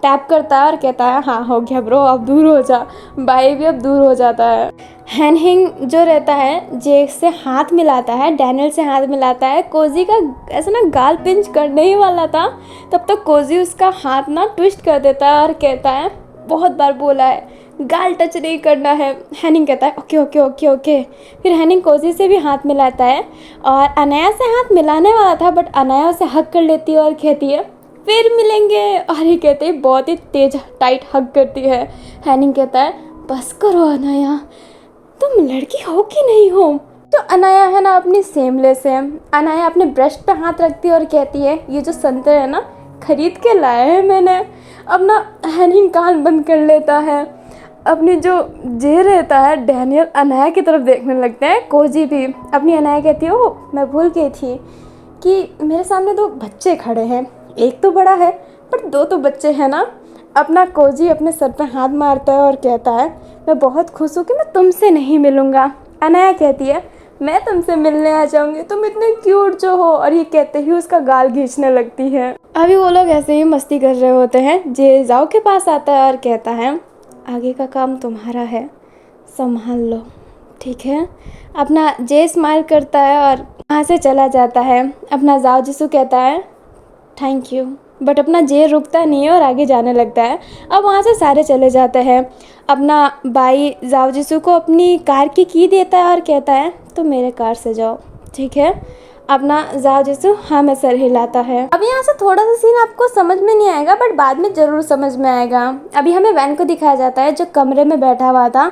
टैप करता है और कहता है हाँ हो गया ब्रो, अब दूर हो जा। बाई भी अब दूर हो जाता है। हैनहिंग जो रहता है जे से हाथ मिलाता है, डैनियल से हाथ मिलाता है। कोजी का ऐसा ना गाल पिंच करने ही वाला था, तब तक कोजी उसका हाथ ना ट्विस्ट कर देता है और कहता है बहुत बार बोला है गाल टच नहीं करना है। हैनिंग कहता है ओके ओके ओके ओके। फिर हैनिंग कोजी से भी हाथ मिलाता है और अनाया से हाथ मिलाने वाला था, बट अनाया उसे हक कर लेती है और कहती है फिर मिलेंगे, और ये कहते हैं बहुत ही तेज टाइट हक करती है। हैनिंग कहता है बस करो अनाया, तुम लड़की हो कि नहीं हो। तो अनाया है ना अपनी सेमलेस है। अनाया अपने ब्रेस्ट पे हाथ रखती है और कहती है ये जो संतरे है ना खरीद के लाए हैं मैंने। अब ना हैनिंग कान बंद कर लेता है। अपनी जो जे रहता है डैनियल अनाया की तरफ देखने लगता है। कोजी भी अपनी अनाया कहती है ओ मैं भूल गई थी कि मेरे सामने दो बच्चे खड़े हैं, एक तो बड़ा है पर दो तो बच्चे हैं ना। अपना कोजी अपने सर पे हाथ मारता है और कहता है मैं बहुत खुश हूँ कि मैं तुमसे नहीं मिलूँगा। अनाया कहती है मैं तुमसे मिलने आ जाऊँगी, तुम इतने क्यूट जो हो, और ये कहते ही उसका गाल खींचने लगती है। अभी वो लोग ऐसे ही मस्ती कर रहे होते हैं। जे जाओ के पास आता है और कहता है आगे का काम तुम्हारा है, संभाल लो, ठीक है। अपना जे स्माइल करता है और वहाँ से चला जाता है। अपना जाओ जिसु कहता है थैंक यू, बट अपना जे रुकता नहीं है और आगे जाने लगता है। अब वहाँ से सारे चले जाते हैं। अपना बाई जाओ जिसु को अपनी कार की की देता है और कहता है तो मेरे कार से जाओ, ठीक है। अपना जाओ जिसु हाँ मैं सर हिलाता है। अभी यहाँ से थोड़ा सा सीन आपको समझ में नहीं आएगा, बट बाद में ज़रूर समझ में आएगा। अभी हमें वैन को दिखाया जाता है जो कमरे में बैठा हुआ था,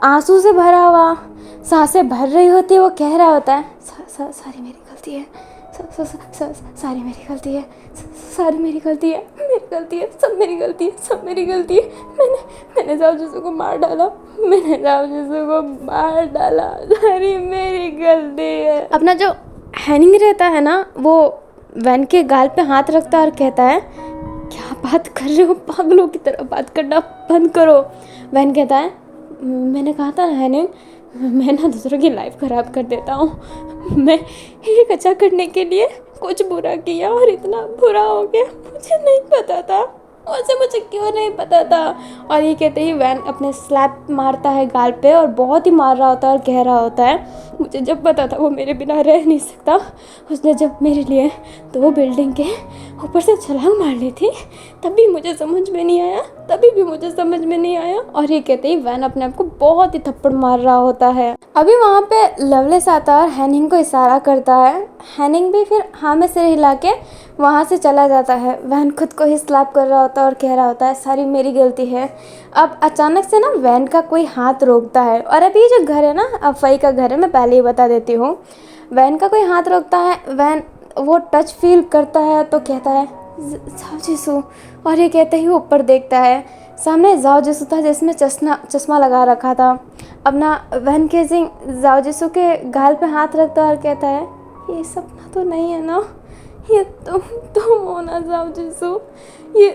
आंसू से भरा हुआ, सांसें भर रही होती है। वो कह रहा होता है सारी मेरी गलती है, सारी मेरी गलती है, सारी मेरी गलती है, मेरी गलती है, सब मेरी गलती है, सब मेरी गलती है। मैंने जाओ जिसु को मार डाला, मैंने जाओ जिसु को मार डाला, सारी मेरी गलती है। अपना जो हैनिंग रहता है ना वो वैन के गाल पे हाथ रखता है और कहता है क्या बात कर रहे हो, पागलों की तरह बात करना बंद करो। वैन कहता है मैंने कहा था ना हैनिंग, मैं ना दूसरों की लाइफ ख़राब कर देता हूँ। मैं एक अच्छा करने के लिए कुछ बुरा किया और इतना बुरा हो गया, मुझे नहीं पता था, वैसे मुझे क्यों नहीं पता था। और ये कहते ही वैन अपने स्लैप मारता है गाल पे और बहुत ही मार रहा होता है और कह रहा होता है मुझे जब पता था वो मेरे बिना रह नहीं सकता। उसने जब मेरे लिए 2 बिल्डिंग के ऊपर से छलांग मार ली थी तभी मुझे समझ में नहीं आया, तभी भी मुझे समझ में नहीं आया। और ये कहते ही वैन अपने आप को बहुत ही थप्पड़ मार रहा होता है। अभी वहाँ पे लवलेस आता है और हैनिंग को इशारा करता है। हैनिंग भी फिर हाँ में सिर हिला के वहाँ से चला जाता है। वैन खुद को ही स्लैप कर रहा होता है और कह रहा होता है सारी मेरी गलती है। अब अचानक से ना वैन का कोई हाथ रोकता है, और अभी ये जो घर है ना अफई का घर है, मैं पहले ही बता देती हूँ। वैन का कोई हाथ रोकता है। वैन वो टच फील करता है तो कहता है जाओ जिसू, और ये कहते ही ऊपर देखता है, सामने जाओ जिसू था जिसमें चश्मा लगा रखा था। अपना वैन केजिंग जाओ जिसू के गाल पे हाथ रखता है और कहता है ये सपना तो नहीं है ना, ये तुम हो ना जाओ जिसू, ये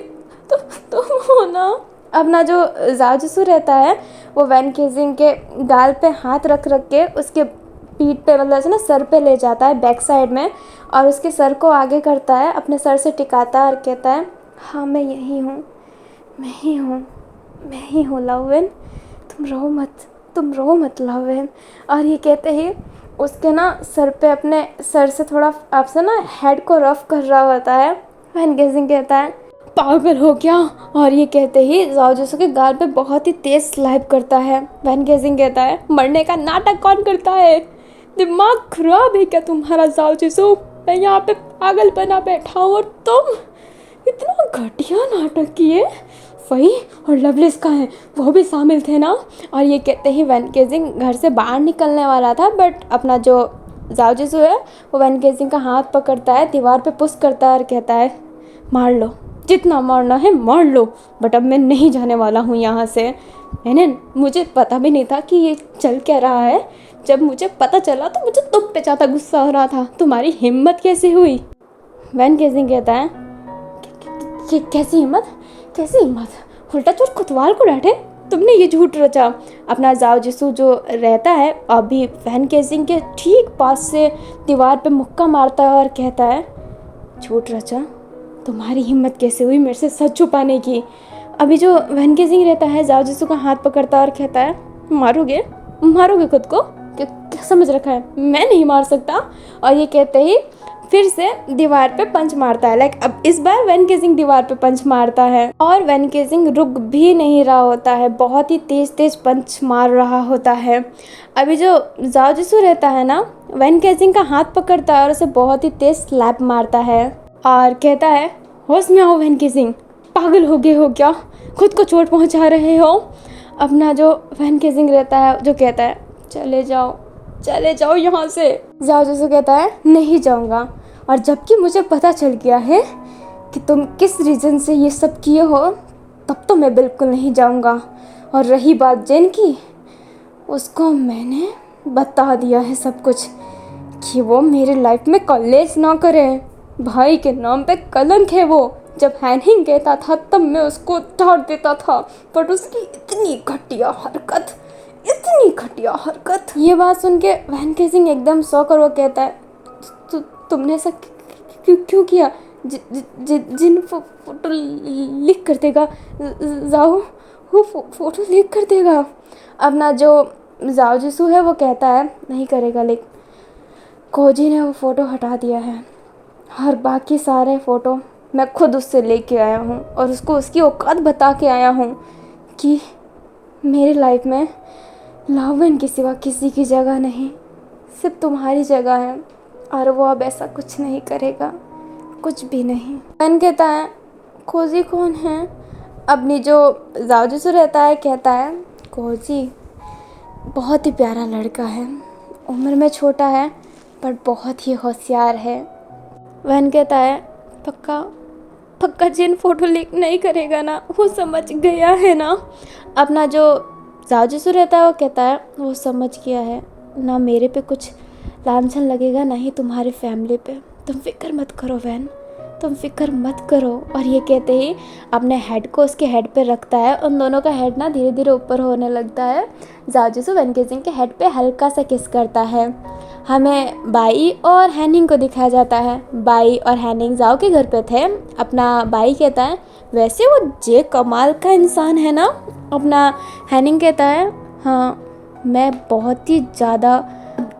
तुम हो ना। अपना जो जाओ जिसू रहता है वो वैन केजिंग के गाल पे हाथ रख के उसके पीठ पे, मतलब ऐसे ना सर पे ले जाता है बैक साइड में, और उसके सर को आगे करता है, अपने सर से टिकाता है और कहता है हाँ मैं यही हूँ, मैं ही हूँ, मैं ही हूँ लवन, तुम रो मत लवन। और ये कहते ही उसके ना सर पे, अपने सर से थोड़ा आपसे ना हेड को रफ कर रहा होता है। वैन गेजिंग कहता है पागल हो क्या, और ये कहते ही जाओ जिसू के गाल पे बहुत ही तेज स्लाइप करता है। वैन गेजिंग कहता है मरने का नाटक कौन करता है, दिमाग खराब है क्या तुम्हारा जाओ जिसू, मैं यहाँ पे पागल बना बैठा हूँ और तुम इतना घटिया नाटक किए। वही, और लवलेस का है वो भी शामिल थे ना। और ये कहते ही वैन गेजिंग घर से बाहर निकलने वाला था, बट अपना जो जाओ जिसू है वो वैन गेजिंग का हाथ पकड़ता है, दीवार पे पुश करता है और कहता है मार लो, जितना मारना है मार लो, बट अब मैं नहीं जाने वाला हूँ यहाँ से। मुझे पता भी नहीं था कि ये चल क्या रहा है, जब मुझे पता चला तो मुझे तुम पे ज़्यादा गुस्सा हो रहा था, तुम्हारी हिम्मत कैसे हुई। वैन गेजिंग कहता है कैसी हिम्मत, उल्टा चोट खुतवाल को डांटे, तुमने ये झूठ रचा। अपना जाओ जिसू जो रहता है अभी वैन गेजिंग के ठीक पास से दीवार पे मुक्का मारता है और कहता है झूठ रचा, तुम्हारी हिम्मत कैसे हुई मेरे से सच छुपाने की। अभी जो वैन गेजिंग रहता है जाओ जिसू का हाथ पकड़ता है और कहता है मारोगे खुद को, क्या समझ रखा है, मैं नहीं मार सकता। और ये कहते ही फिर से दीवार पे पंच मारता है। अब इस बार वैन गेजिंग दीवार पे पंच मारता है और वैन गेजिंग रुक भी नहीं रहा होता है, बहुत ही तेज पंच मार रहा होता है। अभी जो जाओ जिसू रहता है ना वैन गेजिंग का हाथ पकड़ता है और उसे बहुत ही तेज स्लैप मारता है और कहता है होश में आओ वैन गेजिंग, पागल हो गए हो क्या, खुद को चोट पहुंचा रहे हो। अपना जो वैन गेजिंग रहता है जो कहता है चले जाओ यहाँ से। जाओ जिसू कहता है नहीं जाऊँगा, और जबकि मुझे पता चल गया है कि तुम किस रीज़न से ये सब किए हो, तब तो मैं बिल्कुल नहीं जाऊँगा। और रही बात जेन की, उसको मैंने बता दिया है सब कुछ कि वो मेरे लाइफ में कॉलेज ना करे, भाई के नाम पे कलंक है वो। जब हैनिंग कहता था तब मैं उसको डांट देता था, बट उसकी इतनी घटिया हरकत। ये बात सुन के वैन गेजिंग एकदम शॉक, और वो कहता है तुमने ऐसा क्यों किया, जिन फोटो लीक कर देगा, जाओ वो फोटो लीक कर देगा। अपना जो जाओ जिसू है वो कहता है नहीं करेगा, लेकिन कोजी ने वो फ़ोटो हटा दिया है और बाकी सारे फ़ोटो मैं खुद उससे लेके आया हूँ और उसको उसकी औकात बता के आया हूँ कि मेरी लाइफ में लावन के सिवा किसी की जगह नहीं, सिर्फ तुम्हारी जगह है, और वो अब ऐसा कुछ नहीं करेगा, कुछ भी नहीं। वैन कहता है कोजी कौन है। अपनी जो जाओ जिसू रहता है कहता है कोजी बहुत ही प्यारा लड़का है, उम्र में छोटा है पर बहुत ही होशियार है। वैन कहता है पक्का जिन फोटो लीक नहीं करेगा ना, वो समझ गया है ना। अपना जो जाओ जिसू रहता है वो कहता है वो समझ गया है ना, मेरे पे कुछ लांछन लगेगा ना ही तुम्हारी फैमिली पे, तुम फिक्र मत करो वैन, तुम फिक्र मत करो। और ये कहते ही अपने हेड को उसके हेड पे रखता है, उन दोनों का हेड ना धीरे धीरे ऊपर होने लगता है। जाओ जिसू वैन गेजिंग के हेड पे हल्का सा किस करता है। हमें बाई और हैनिंग को दिखाया जाता है। बाई और हैनिंग जाओ के घर पे थे। अपना बाई कहता है वैसे वो जे कमाल का इंसान है ना। अपना हैनिंग कहता है हाँ मैं बहुत ही ज़्यादा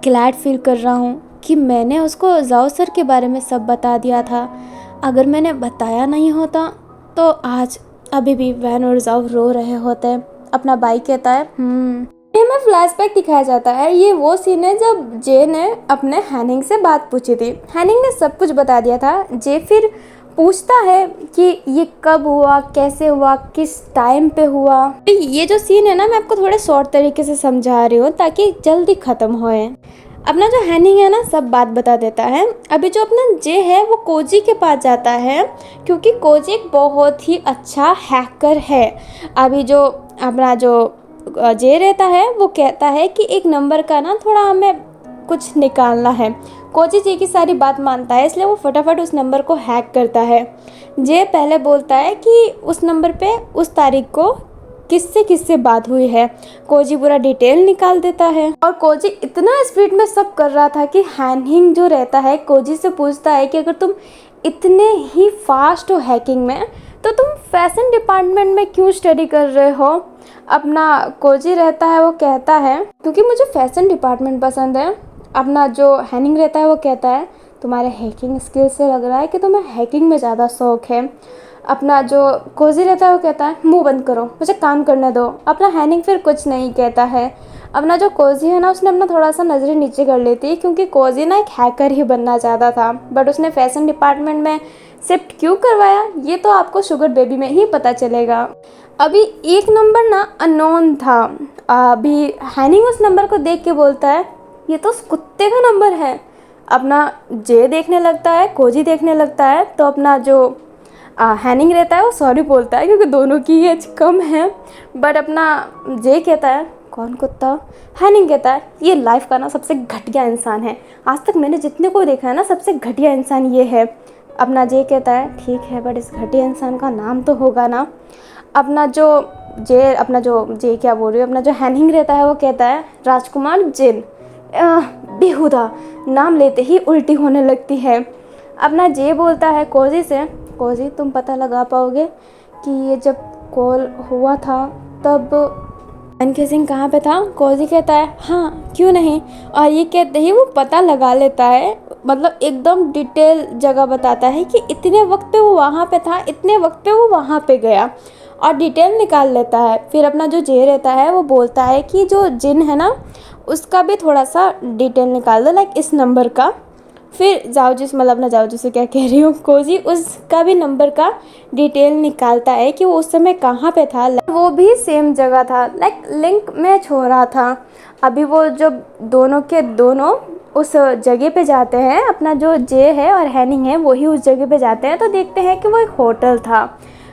ग्लैड फील कर रहा हूँ कि मैंने उसको जाओ सर के बारे में सब बता दिया था, अगर मैंने बताया नहीं होता तो आज अभी भी वैन और जाओ रो रहे होते। अपना बाई कहता है हमें फ्लैशबैक दिखाया जाता है। ये वो सीन है जब जे ने अपने हैनिंग से बात पूछी थी, हैनिंग ने सब कुछ बता दिया था। जे फिर पूछता है कि ये कब हुआ, कैसे हुआ, किस टाइम पे हुआ। ये जो सीन है ना मैं आपको थोड़े शॉर्ट तरीके से समझा रही हूँ ताकि जल्दी ख़त्म होए। अपना जो हैनिंग है ना सब बात बता देता है। अभी जो अपना जे है वो कोजी के पास जाता है क्योंकि कोजी एक बहुत ही अच्छा हैकर है। अभी जो अपना जो जे रहता है वो कहता है कि एक नंबर का ना थोड़ा हमें कुछ निकालना है। कोजी जे की सारी बात मानता है, इसलिए वो फटाफट उस नंबर को हैक करता है। जे पहले बोलता है कि उस नंबर पे उस तारीख को किससे किससे बात हुई है। कोजी पूरा डिटेल निकाल देता है और कोजी इतना स्पीड में सब कर रहा था कि हैनिंग जो रहता है कोजी से पूछता है कि अगर तुम इतने ही फास्ट हो हैकिंग में तो तुम फैशन डिपार्टमेंट में क्यों स्टडी कर रहे हो। अपना कोजी रहता है वो कहता है क्योंकि मुझे फैशन डिपार्टमेंट पसंद है। अपना जो हैनिंग रहता है वो कहता है तुम्हारे हैकिंग स्किल से लग रहा है कि तुम्हें हैकिंग में ज़्यादा शौक है। अपना जो कोजी रहता है वो कहता है मुंह बंद करो, मुझे काम करने दो। अपना हैनिंग फिर कुछ नहीं कहता है। अपना जो कोजी है ना उसने अपना थोड़ा सा नज़रें नीचे कर लेती है क्योंकि कोजी ना एक हैकर ही बनना चाहता था, बट उसने फैशन डिपार्टमेंट में शिफ्ट क्यों करवाया ये तो आपको शुगर बेबी में ही पता चलेगा। अभी एक नंबर ना अननोन था। अभी हैनिंग उस नंबर को देख के बोलता है ये तो उस कुत्ते का नंबर है। अपना जे देखने लगता है, कोजी देखने लगता है, तो अपना जो हैनिंग रहता है वो सॉरी बोलता है क्योंकि दोनों की एज कम है। बट अपना जे कहता है कौन कुत्ता। हैनिंग कहता है ये लाइफ का ना सबसे घटिया इंसान है, आज तक मैंने जितने को देखा है ना सबसे घटिया इंसान ये है। अपना जे कहता है ठीक है बट इस घटिया इंसान का नाम तो होगा ना। अपना जो जे क्या बोल रही है, अपना जो हैनिंग रहता है वो कहता है राजकुमार जिन। बेहुदा नाम लेते ही उल्टी होने लगती है। अपना जे बोलता है कोजी से कोजी तुम पता लगा पाओगे कि ये जब कॉल हुआ था तब एनके सिंह कहाँ पे था। कोजी कहता है हाँ क्यों नहीं, और ये कहते ही वो पता लगा लेता है, मतलब एकदम डिटेल जगह बताता है कि इतने वक्त पे वो वहाँ पे था, इतने वक्त पे वो वहाँ पे गया और डिटेल निकाल लेता है। फिर अपना जो जे रहता है वो बोलता है कि जो जिन है ना उसका भी थोड़ा सा डिटेल निकाल दो, लाइक इस नंबर का। फिर जाओ जिसे क्या कह रही हूँ, कोजी उसका भी नंबर का डिटेल निकालता है कि वो उस समय कहाँ पे था, वो भी सेम जगह था, लाइक लिंक मैच हो रहा था। अभी वो जब दोनों के दोनों उस जगह पे जाते हैं, अपना जो जे है और हैनिंग है वही उस जगह पे जाते हैं, तो देखते हैं कि वो एक होटल था।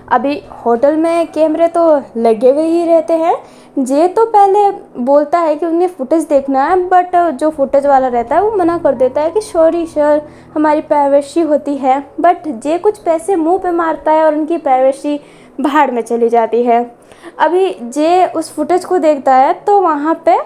अभी होटल में कैमरे तो लगे हुए ही रहते हैं। जे तो पहले बोलता है कि उन्हें फुटेज देखना है, बट जो फुटेज वाला रहता है वो मना कर देता है कि सॉरी सर हमारी प्राइवेसी होती है। बट जे कुछ पैसे मुंह पे मारता है और उनकी प्राइवेसी भाड़ में चली जाती है। अभी जे उस फुटेज को देखता है तो वहाँ पे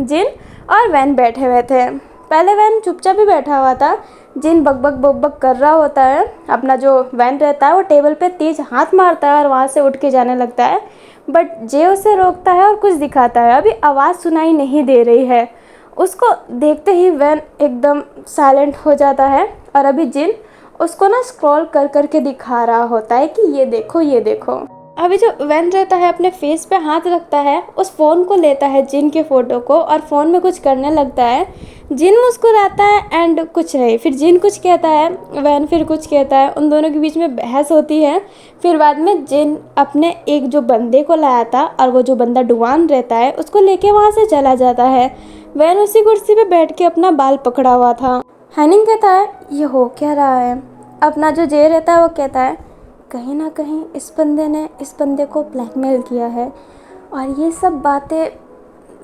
जिन और वैन बैठे हुए थे। पहले वैन चुपचाप ही बैठा हुआ था, जिन बक कर रहा होता है। अपना जो वैन रहता है वो टेबल पे तेज हाथ मारता है और वहाँ से उठ के जाने लगता है, बट जे उसे रोकता है और कुछ दिखाता है। अभी आवाज़ सुनाई नहीं दे रही है। उसको देखते ही वैन एकदम साइलेंट हो जाता है और अभी जिन उसको ना स्क्रॉल कर कर के दिखा रहा होता है कि ये देखो ये देखो। अभी जो वैन रहता है अपने फेस पे हाथ रखता है, उस फ़ोन को लेता है जिन के फ़ोटो को और फ़ोन में कुछ करने लगता है। जिन मुस्कुराता है एंड कुछ नहीं, फिर जिन कुछ कहता है, वैन फिर कुछ कहता है, उन दोनों के बीच में बहस होती है। फिर बाद में जिन अपने एक जो बंदे को लाया था और वो जो बंदा डुआन रहता है उसको लेके वहाँ से चला जाता है। वैन उसी कुर्सी पे बैठ के अपना बाल पकड़ा हुआ था। हैनिंग कहता है ये हो क्या रहा है। अपना जो जे रहता है वो कहता है कहीं ना कहीं इस बंदे ने इस बंदे को ब्लैकमेल किया है और ये सब बातें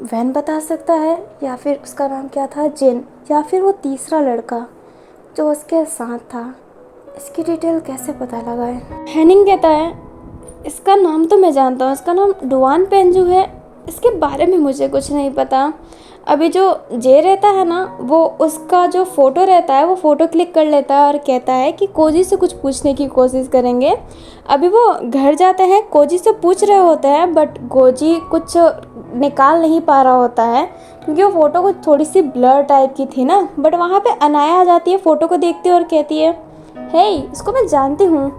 वैन बता सकता है, या फिर उसका नाम क्या था जिन, या फिर वो तीसरा लड़का जो उसके साथ था। इसकी डिटेल कैसे पता लगाए। हैनिंग कहता है इसका नाम तो मैं जानता हूँ, इसका नाम डुआन पेंजू है, इसके बारे में मुझे कुछ नहीं पता। अभी जो जे रहता है ना वो उसका जो फ़ोटो रहता है वो फ़ोटो क्लिक कर लेता है और कहता है कि कोजी से कुछ पूछने की कोशिश करेंगे। अभी वो घर जाते हैं, कोजी से पूछ रहे होते हैं, बट कोजी कुछ निकाल नहीं पा रहा होता है क्योंकि वो फ़ोटो कुछ थोड़ी सी ब्लर टाइप की थी ना। बट वहाँ पे अनाया आ जाती है फ़ोटो को देखती है और कहती है हे इसको मैं जानती हूँ।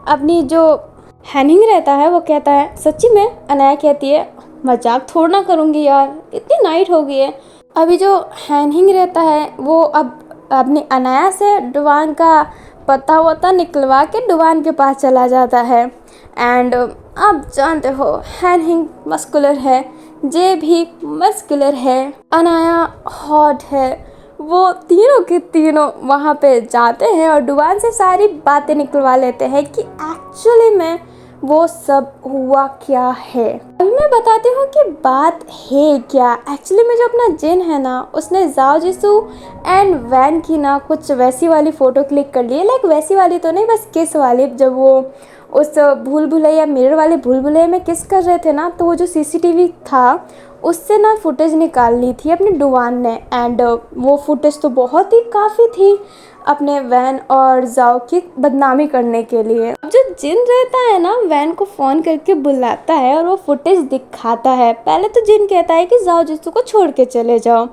अपनी जो हैनिंग रहता है वो कहता है सच्ची में। अनाया कहती है मजाक थोड़ा ना करूँगी यार, इतनी नाइट हो गई है। अभी जो हैनिंग रहता है वो अब अपनी अनाया से डुआन का पता वता निकलवा के डुआन के पास चला जाता है। एंड आप जानते हो हैनिंग मस्कुलर है, जे भी मस्कुलर है, अनाया हॉट है, वो तीनों के तीनों वहाँ पे जाते हैं और डुवान से सारी बातें निकलवा लेते हैं कि एक्चुअली में वो सब हुआ क्या है। अभी मैं बताती हूँ कि बात है क्या। एक्चुअली में जो अपना जिन है ना, उसने जाओ जिसू एंड वैन की ना कुछ वैसी वाली फ़ोटो क्लिक कर ली है। लाइक वैसी वाली तो नहीं, बस किस वाली, जब वो उस भूल भुलैया मिरर वाले भूल भुलैया में किस कर रहे थे ना, तो वो जो सीसीटीवी था उससे ना फुटेज निकाल ली थी अपने डुवान ने। एंड वो फुटेज तो बहुत ही काफ़ी थी अपने वैन और जाओ की बदनामी करने के लिए। अब जो जिन रहता है ना, वैन को फ़ोन करके बुलाता है और वो फुटेज दिखाता है। पहले तो जिन कहता है कि जाओ जिसू को छोड़ के चले जाओ,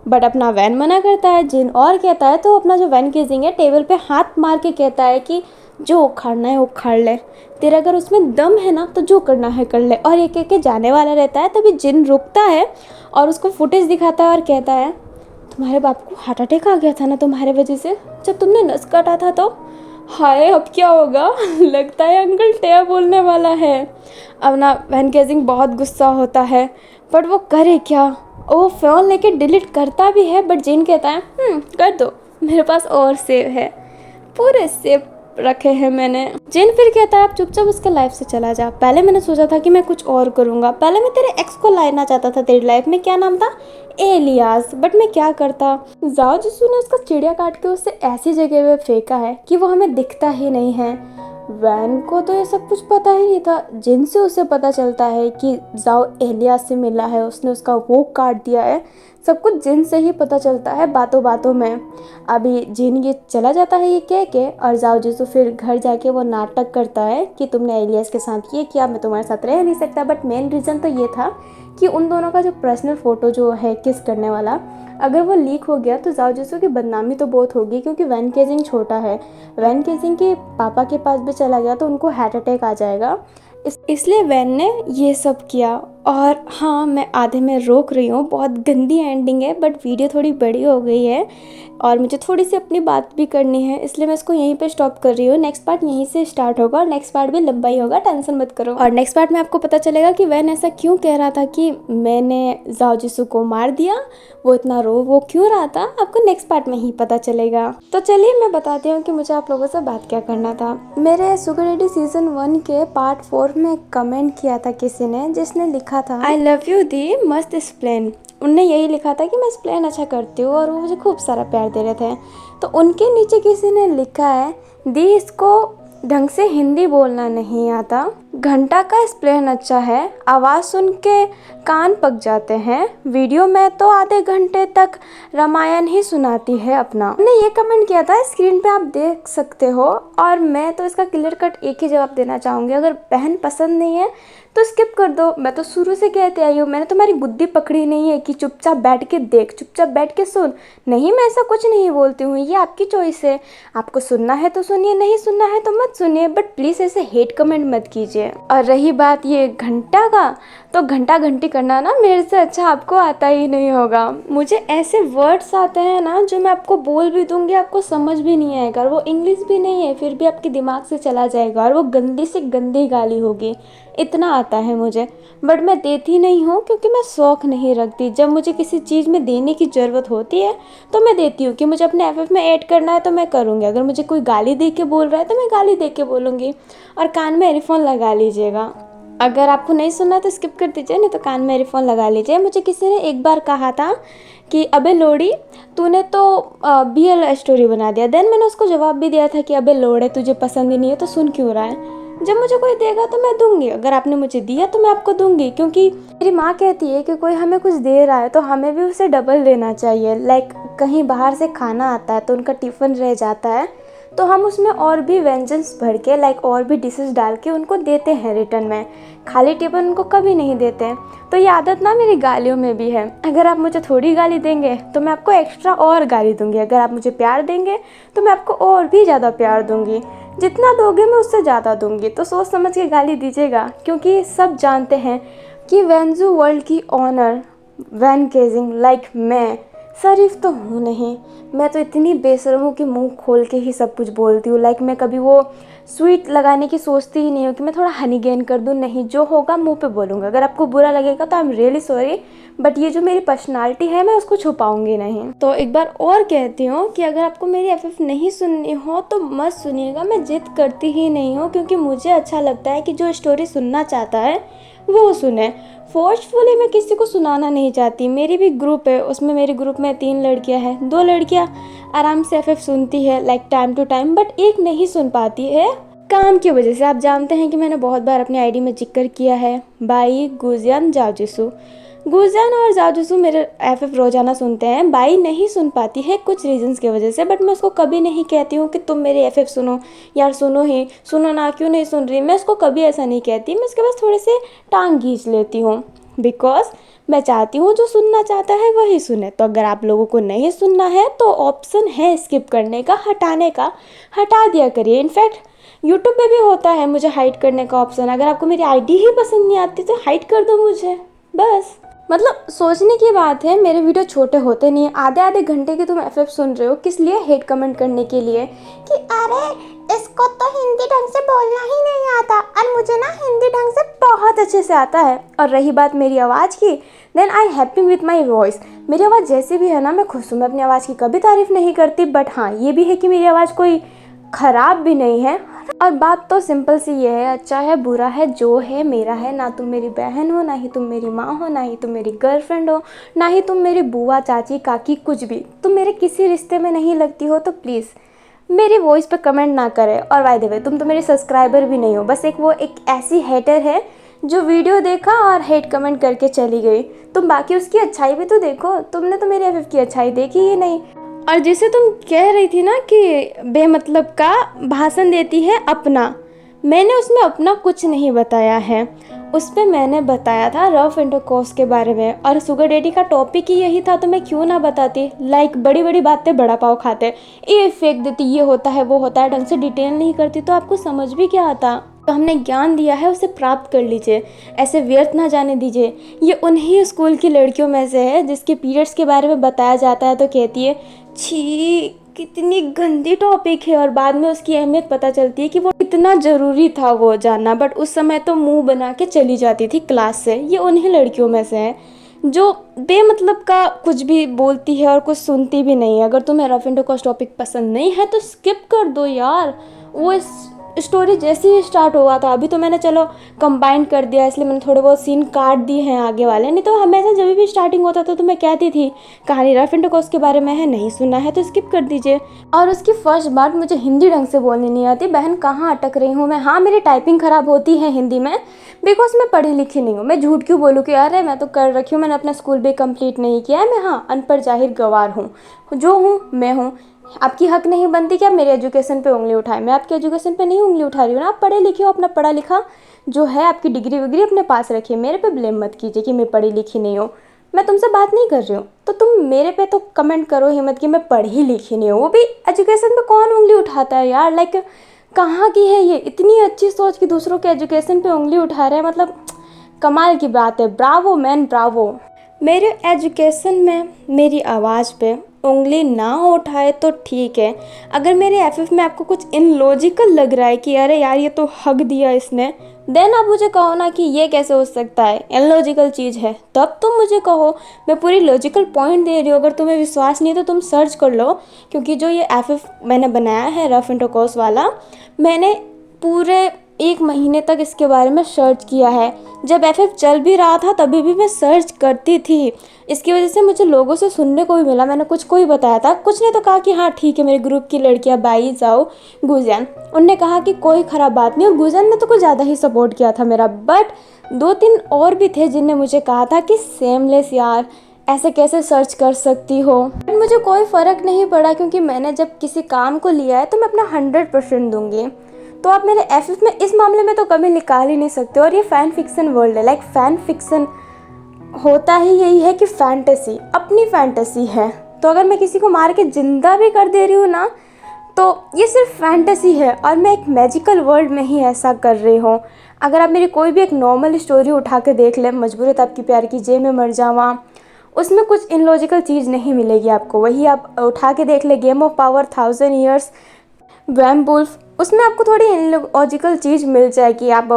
बट अपना वैन मना करता है। जिन और कहता है तो अपना जो वैन केजिंग है टेबल पे हाथ मार के कहता है कि जो उखाड़ना है उखाड़ ले, तेरा अगर उसमें दम है ना तो जो करना है कर ले। और एक एक के जाने वाला रहता है। तभी जिन रुकता है और उसको फुटेज दिखाता है और कहता है तुम्हारे बाप को हार्ट अटैक आ गया था ना तुम्हारे वजह से, जब तुमने नस काटा था तो। हाय अब क्या होगा लगता है अंकल टेया बोलने वाला है। अब ना वैन केजिंग बहुत गुस्सा होता है, बट वो करे क्या। वो फ़ोन लेके डिलीट करता भी है, बट जिन कहता है कर दो, मेरे पास और सेव है, पूरे सेव रखे हैं मैंने। जिन फिर कहता है आप चुपचाप उसके लाइफ से चला जा। पहले मैंने सोचा था कि मैं कुछ और करूँगा, पहले मैं तेरे एक्स को लाना चाहता था तेरी लाइफ में, क्या नाम था, एलियास, बट मैं क्या करता। जाओ जिसू ने उसका चिड़िया काट के उससे ऐसी जगह पे फेंका है कि वो हमें दिखता ही नहीं है। वैन को तो ये सब कुछ पता ही नहीं था। जिन से उसे पता चलता है कि जाओ एलियास से मिला है, उसने उसका वो काट दिया है, सब कुछ जिन से ही पता चलता है बातों बातों में। अभी जिन ये चला जाता है ये कह के, और जाओ जिसू फिर घर जाके वो नाटक करता है कि तुमने एलियास के साथ ये किया, मैं तुम्हारे साथ रह नहीं सकता। बट मेन रीज़न तो ये था कि उन दोनों का जो पर्सनल फ़ोटो जो है किस करने वाला, अगर वो लीक हो गया तो जाओ जिसू की बदनामी तो बहुत होगी, क्योंकि वैन केजिंग छोटा है। वैन केजिंग के पापा के पास भी चला गया तो उनको हार्ट अटैक आ जाएगा। इसलिए वैन ने ये सब किया। और हाँ, मैं आधे में रोक रही हूँ, बहुत गंदी एंडिंग है, बट वीडियो थोड़ी बड़ी हो गई है और मुझे थोड़ी सी अपनी बात भी करनी है, इसलिए मैं इसको यहीं पे स्टॉप कर रही हूँ। नेक्स्ट पार्ट यहीं से स्टार्ट होगा और नेक्स्ट पार्ट भी लंबा ही होगा, टेंशन मत करो। और नेक्स्ट पार्ट में आपको पता चलेगा कि वैन ऐसा क्यों कह रहा था कि मैंने जाओ जिसू को मार दिया, वो इतना वो क्यों रहा था, आपको नेक्स्ट पार्ट में ही पता चलेगा। तो चलिए मैं बताती हूँ कि मुझे आप लोगों से बात क्या करना था। मेरे सुगर डैडी सीजन 1 के पार्ट 4 में कमेंट किया था किसी ने, जिसने लिखा था आई लव यू दी मस्त एक्सप्लेन। उनने यही लिखा था कि मैं एक्सप्लेन अच्छा करती हूँ और वो मुझे खूब सारा प्यार दे रहे थे। तो उनके नीचे किसी ने लिखा है दी इसको ढंग से हिंदी बोलना नहीं आता, घंटा का एक्सप्लेन अच्छा है, आवाज़ सुन के कान पक जाते हैं, वीडियो में तो आधे घंटे तक रामायण ही सुनाती है अपना। हमने ये कमेंट किया था, स्क्रीन पे आप देख सकते हो। और मैं तो इसका क्लियर कट एक ही जवाब देना चाहूँगी, अगर बहन पसंद नहीं है तो स्किप कर दो। मैं तो शुरू से कहते आई हूँ, मैंने तुम्हारी बुद्धि पकड़ी नहीं है कि चुपचाप बैठ के देख, चुपचाप बैठ के सुन। नहीं, मैं ऐसा कुछ नहीं बोलती हूँ, ये आपकी चॉइस है, आपको सुनना है तो सुनिए, नहीं सुनना है तो मत सुनिए, बट प्लीज़ ऐसे हेट कमेंट मत कीजिए। और रही बात ये घंटा का, तो घंटा घंटी करना ना मेरे से अच्छा आपको आता ही नहीं होगा। मुझे ऐसे वर्ड्स आते हैं ना जो मैं आपको बोल भी दूंगी आपको समझ भी नहीं आएगा, और वो इंग्लिश भी नहीं है फिर भी आपके दिमाग से चला जाएगा, और वो गंदी से गंदी गाली होगी, इतना आता है मुझे। बट मैं देती नहीं हूँ क्योंकि मैं शौक़ नहीं रखती। जब मुझे किसी चीज़ में देने की ज़रूरत होती है तो मैं देती हूँ, कि मुझे अपने एफ में ऐड करना है तो मैं करूँगी। अगर मुझे कोई गाली दे के बोल रहा है तो मैं गाली दे के बोलूँगी। और कान में ईयरफोन लगा लीजिएगा, अगर आपको नहीं सुनना तो स्किप कर दीजिए, नहीं तो कान में ईयरफोन लगा लीजिए। मुझे किसी ने एक बार कहा था कि अबे लोड़ी तूने तो BL स्टोरी बना दिया। देन मैंने उसको जवाब भी दिया था कि अबे लोड़े तुझे पसंद ही नहीं है तो सुन क्यों रहा है। जब मुझे कोई देगा तो मैं दूंगी, अगर आपने मुझे दिया तो मैं आपको दूंगी, क्योंकि मेरी माँ कहती है कि कोई हमें कुछ दे रहा है तो हमें भी उसे डबल देना चाहिए। लाइक कहीं बाहर से खाना आता है तो उनका टिफ़िन रह जाता है तो हम उसमें और भी व्यंजन्स भर के, लाइक और भी डिशेस डाल के उनको देते हैं रिटर्न में, खाली टिफ़िन उनको कभी नहीं देते हैं। तो ये आदत ना मेरी गालियों में भी है। अगर आप मुझे थोड़ी गाली देंगे तो मैं आपको एक्स्ट्रा और गाली दूंगी, अगर आप मुझे प्यार देंगे तो मैं आपको और भी ज़्यादा प्यार दूंगी, जितना दोगे मैं उससे ज़्यादा दूंगी। तो सोच समझ के गाली दीजिएगा, क्योंकि सब जानते हैं कि वेंजू वर्ल्ड की ऑनर वैन केजिंग लाइक मैं शरीफ तो हूँ नहीं, मैं तो इतनी बेशर्म हूँ कि मुंह खोल के ही सब कुछ बोलती हूँ। लाइक मैं कभी वो स्वीट लगाने की सोचती ही नहीं हूँ कि मैं थोड़ा हनी गेन कर दूँ। नहीं, जो होगा मुंह पे बोलूँगा। अगर आपको बुरा लगेगा तो I am really sorry, but ये जो मेरी पर्सनालिटी है मैं उसको छुपाऊंगी नहीं। तो एक बार और कहती हूँ कि अगर आपको मेरी एफएफ नहीं सुननी हो तो मत सुनिएगा। मैं जिद करती ही नहीं हूँ, क्योंकि मुझे अच्छा लगता है कि जो स्टोरी सुनना चाहता है वो सुने। फोर्सफुली मैं किसी को सुनाना नहीं चाहती। मेरी भी ग्रुप है, उसमें मेरे ग्रुप में 3 लड़कियां हैं। 2 लड़कियां आराम से एफएफ सुनती है like time to time, but एक नहीं सुन पाती है काम की वजह से। आप जानते हैं कि मैंने बहुत बार अपनी आईडी में जिक्र किया है, बाई, गुजियान, जाओजिसु। गुजियान और जाओजिसु मेरे एफएफ रोजाना सुनते हैं। बाई नहीं सुन पाती है कुछ रीजंस की वजह से, बट मैं उसको कभी नहीं कहती हूँ कि तुम मेरे एफएफ सुनो यार, सुनो ही, सुनो ना, क्यों नहीं सुन रही। मैं उसको कभी ऐसा नहीं कहती। मैं उसके पास थोड़े से टांग खींच लेती हूँ, बिकॉज मैं चाहती हूँ जो सुनना चाहता है वही सुने। तो अगर आप लोगों को नहीं सुनना है तो ऑप्शन है स्किप करने का, हटाने का, हटा दिया करिए। इनफैक्ट यूट्यूब पे भी होता है मुझे हाइड करने का ऑप्शन। अगर आपको मेरी आईडी ही पसंद नहीं आती तो हाइड कर दो मुझे, बस। मतलब सोचने की बात है, मेरे वीडियो छोटे होते नहीं। आधे आधे घंटे की तुम एफएफ सुन रहे हो, किस लिए? हेट कमेंट करने के लिए कि अरे इसको तो हिंदी ढंग से बोलना ही नहीं आता, और मुझे ना हिंदी ढंग से बहुत अच्छे से आता है। और रही बात मेरी आवाज़ की, then I happy with my voice. मेरी आवाज़ जैसी भी है ना, मैं खुश हूँ। मैं अपनी आवाज़ की कभी तारीफ़ नहीं करती, बट हाँ ये भी है कि मेरी आवाज़ कोई ख़राब भी नहीं है। और बात तो सिंपल सी ये है, अच्छा है बुरा है, जो है मेरा है। ना तुम मेरी बहन हो, ना ही तुम मेरी माँ हो, ना ही तुम मेरी गर्लफ्रेंड हो, ना ही तुम मेरी बुआ, चाची, काकी, कुछ भी। तुम मेरे किसी रिश्ते में नहीं लगती हो, तो प्लीज़ मेरी वॉइस पे कमेंट ना करें। और बाय द वे, तुम तो मेरे सब्सक्राइबर भी नहीं हो, बस एक ऐसी हेटर है जो वीडियो देखा और हेट कमेंट करके चली गई। तुम बाकी उसकी अच्छाई भी तो देखो। तुमने तो मेरी एफएफ की अच्छाई देखी ही नहीं। और जैसे तुम कह रही थी ना कि बेमतलब का भाषण देती है अपना, मैंने उसमें अपना कुछ नहीं बताया है। उस पर मैंने बताया था रफ इंटरकोर्स के बारे में, और शुगर डैडी का टॉपिक ही यही था, तो मैं क्यों ना बताती। लाइक बड़ी बड़ी बातें बड़ा पाव खाते, ये फेंक देती, ये होता है वो होता है, ढंग से डिटेल नहीं करती, तो आपको समझ भी क्या आता। तो हमने ज्ञान दिया है उसे प्राप्त कर लीजिए, ऐसे व्यर्थ ना जाने दीजिए। ये उन्हीं स्कूल की लड़कियों में से है जिसके पीरियड्स के बारे में बताया जाता है तो कहती है छी कितनी गंदी टॉपिक है, और बाद में उसकी अहमियत पता चलती है कि वो इतना ज़रूरी था वो जानना, बट उस समय तो मुंह बना के चली जाती थी क्लास से। ये उन्हीं लड़कियों में से है जो बेमतलब का कुछ भी बोलती है और कुछ सुनती भी नहीं है। अगर तुम्हें रफ एंड टफ टॉपिक पसंद नहीं है तो स्किप कर दो यार। वो इस स्टोरी जैसे ही स्टार्ट हुआ था, अभी तो मैंने चलो कंबाइन कर दिया, इसलिए मैंने थोड़े बहुत सीन काट दिए हैं आगे वाले। नहीं तो हमेशा जब भी स्टार्टिंग होता था तो मैं कहती थी कहानी रफ एंड टफ के बारे में है, नहीं सुना है तो स्किप कर दीजिए। और उसकी फर्स्ट बात, मुझे हिंदी ढंग से बोलनी नहीं आती। बहन कहाँ अटक रही हूँ मैं। हाँ मेरी टाइपिंग ख़राब होती है हिंदी में, बिकॉज मैं पढ़ी लिखी नहीं हूँ। मैं झूठ क्यों बोलूँ कि अरे मैं तो कर रखी हूँ, मैंने अपना स्कूल भी कंप्लीट नहीं किया है। मैं हाँ अनपढ़ जाहिर गवार हूँ, जो हूँ मैं हूँ। आपकी हक नहीं बनती कि आप मेरे एजुकेशन पे उंगली उठाएं। मैं आपके एजुकेशन पे नहीं उंगली उठा रही हूँ ना। आप पढ़े लिखे हो, अपना पढ़ा लिखा जो है आपकी डिग्री विग्री अपने पास रखिए। मेरे पे ब्लेम मत कीजिए कि मैं पढ़ी लिखी नहीं हूँ। मैं तुमसे बात नहीं कर रही हूँ तो तुम मेरे पे तो कमेंट करो ही मत कि मैं पढ़ी लिखी नहीं हूँ। वो भी एजुकेशन पे कौन उंगली उठाता है यार। लाइक कहाँ की है ये इतनी अच्छी सोच कि दूसरों के एजुकेशन पे उंगली उठा रहे हैं। मतलब कमाल की बात है। Bravo man Bravo. मेरे एजुकेशन में मेरी आवाज़ पे उंगली ना उठाए तो ठीक है। अगर मेरे एफएफ में आपको कुछ इनलॉजिकल लग रहा है कि अरे यार ये तो हक दिया इसने, देन आप मुझे कहो ना कि ये कैसे हो सकता है, इनलॉजिकल चीज़ है, तब तुम मुझे कहो। मैं पूरी लॉजिकल पॉइंट दे रही हूँ। अगर तुम्हें विश्वास नहीं है तो तुम सर्च कर लो, क्योंकि जो ये एफएफ मैंने बनाया है रफ इंटरकोर्स वाला, मैंने पूरे 1 महीने तक इसके बारे में सर्च किया है। जब एफएफ चल भी रहा था तभी भी मैं सर्च करती थी। इसकी वजह से मुझे लोगों से सुनने को भी मिला। मैंने कुछ को ही बताया था, कुछ ने तो कहा कि हाँ ठीक है। मेरे ग्रुप की लड़कियां बाई, जाओ, गुजियान, उनने कहा कि कोई ख़राब बात नहीं। और गुजियान ने तो कुछ ज़्यादा ही सपोर्ट किया था मेरा। बट 2-3 और भी थे जिनने मुझे कहा था कि सेमलेस यार, ऐसे कैसे सर्च कर सकती हो। बट मुझे कोई फ़र्क नहीं पड़ा, क्योंकि मैंने जब किसी काम को लिया है तो मैं अपना 100% दूंगी। तो आप मेरे एफएफ में इस मामले में तो कभी निकाल ही नहीं सकते। और ये फ़ैन फिक्सन वर्ल्ड है। लाइक फ़ैन फिक्सन होता ही यही है कि फैंटेसी अपनी फैंटेसी है। तो अगर मैं किसी को मार के ज़िंदा भी कर दे रही हूँ ना, तो ये सिर्फ फैंटेसी है, और मैं एक मैजिकल वर्ल्ड में ही ऐसा कर रही हूँ। अगर आप मेरी कोई भी एक नॉर्मल स्टोरी उठा के देख लें, मजबूरत आपकी प्यार की जे में मर जावा, उसमें कुछ इनलॉजिकल चीज़ नहीं मिलेगी आपको। वही आप उठा के देख ले गेम ऑफ पावर, 1000 ईयर्स, वैम्वुल्फ, उसमें आपको थोड़ी इलॉजिकल चीज़ मिल जाएगी, आप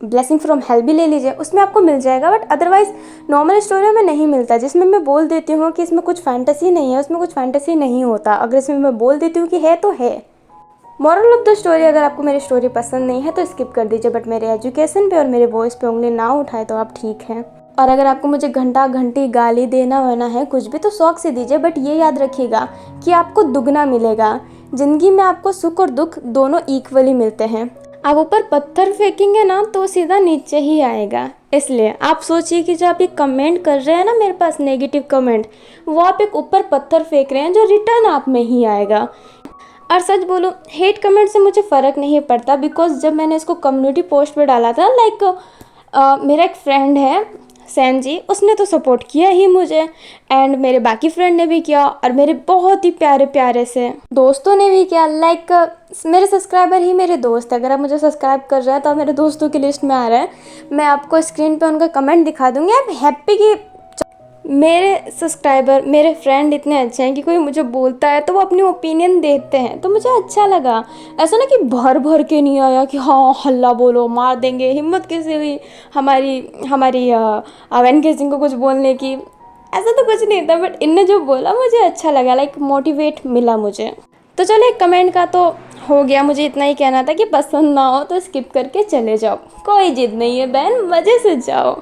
ब्लेसिंग फ्रॉम हेल भी ले लीजिए, उसमें आपको मिल जाएगा। बट अदरवाइज़ नॉर्मल स्टोरी में नहीं मिलता, जिसमें मैं बोल देती हूँ कि इसमें कुछ फैंटेसी नहीं है, उसमें कुछ फैंटेसी नहीं होता। अगर इसमें मैं बोल देती हूँ कि है तो है। मॉरल ऑफ द स्टोरी, अगर आपको मेरी स्टोरी पसंद नहीं है तो स्किप कर दीजिए, बट मेरे एजुकेशन पे और मेरे वॉइस पे उंगली ना उठाए तो आप ठीक हैं। और अगर आपको मुझे घंटा घंटी गाली देना वना है कुछ भी तो शौक से दीजिए, बट ये याद रखिएगा कि आपको दुगना मिलेगा। ज़िंदगी में आपको सुख और दुख दोनों इक्वली मिलते हैं। आप ऊपर पत्थर फेंकेंगे ना तो सीधा नीचे ही आएगा। इसलिए आप सोचिए कि जो आप ये कमेंट कर रहे हैं ना मेरे पास नेगेटिव कमेंट, वो आप एक ऊपर पत्थर फेंक रहे हैं जो रिटर्न आप में ही आएगा। और सच बोलो, हेट कमेंट से मुझे फ़र्क नहीं पड़ता, बिकॉज जब मैंने इसको कम्युनिटी पोस्ट पे डाला था, मेरा एक फ्रेंड है सैन जी, उसने तो सपोर्ट किया ही मुझे, एंड मेरे बाकी फ्रेंड ने भी किया, और मेरे बहुत ही प्यारे प्यारे से दोस्तों ने भी किया। मेरे सब्सक्राइबर ही मेरे दोस्त है। अगर आप मुझे सब्सक्राइब कर रहे हैं तो आप मेरे दोस्तों की लिस्ट में आ रहे हैं। मैं आपको स्क्रीन पे उनका कमेंट दिखा दूँगी। आप हैप्पी कि मेरे सब्सक्राइबर, मेरे फ्रेंड इतने अच्छे हैं कि कोई मुझे बोलता है तो वो अपनी ओपिनियन देते हैं, तो मुझे अच्छा लगा। ऐसा ना कि भर भर के नहीं आया कि हाँ हल्ला बोलो मार देंगे, हिम्मत कैसे हुई हमारी हमारी अवन केसिंग को कुछ बोलने की। ऐसा तो कुछ नहीं था, बट इनने जो बोला मुझे अच्छा लगा, मोटिवेट मिला मुझे। तो चलिए, कमेंट का तो हो गया। मुझे इतना ही कहना था कि पसंद ना हो तो स्किप करके चले जाओ, कोई जिद नहीं है बहन, मज़े से जाओ।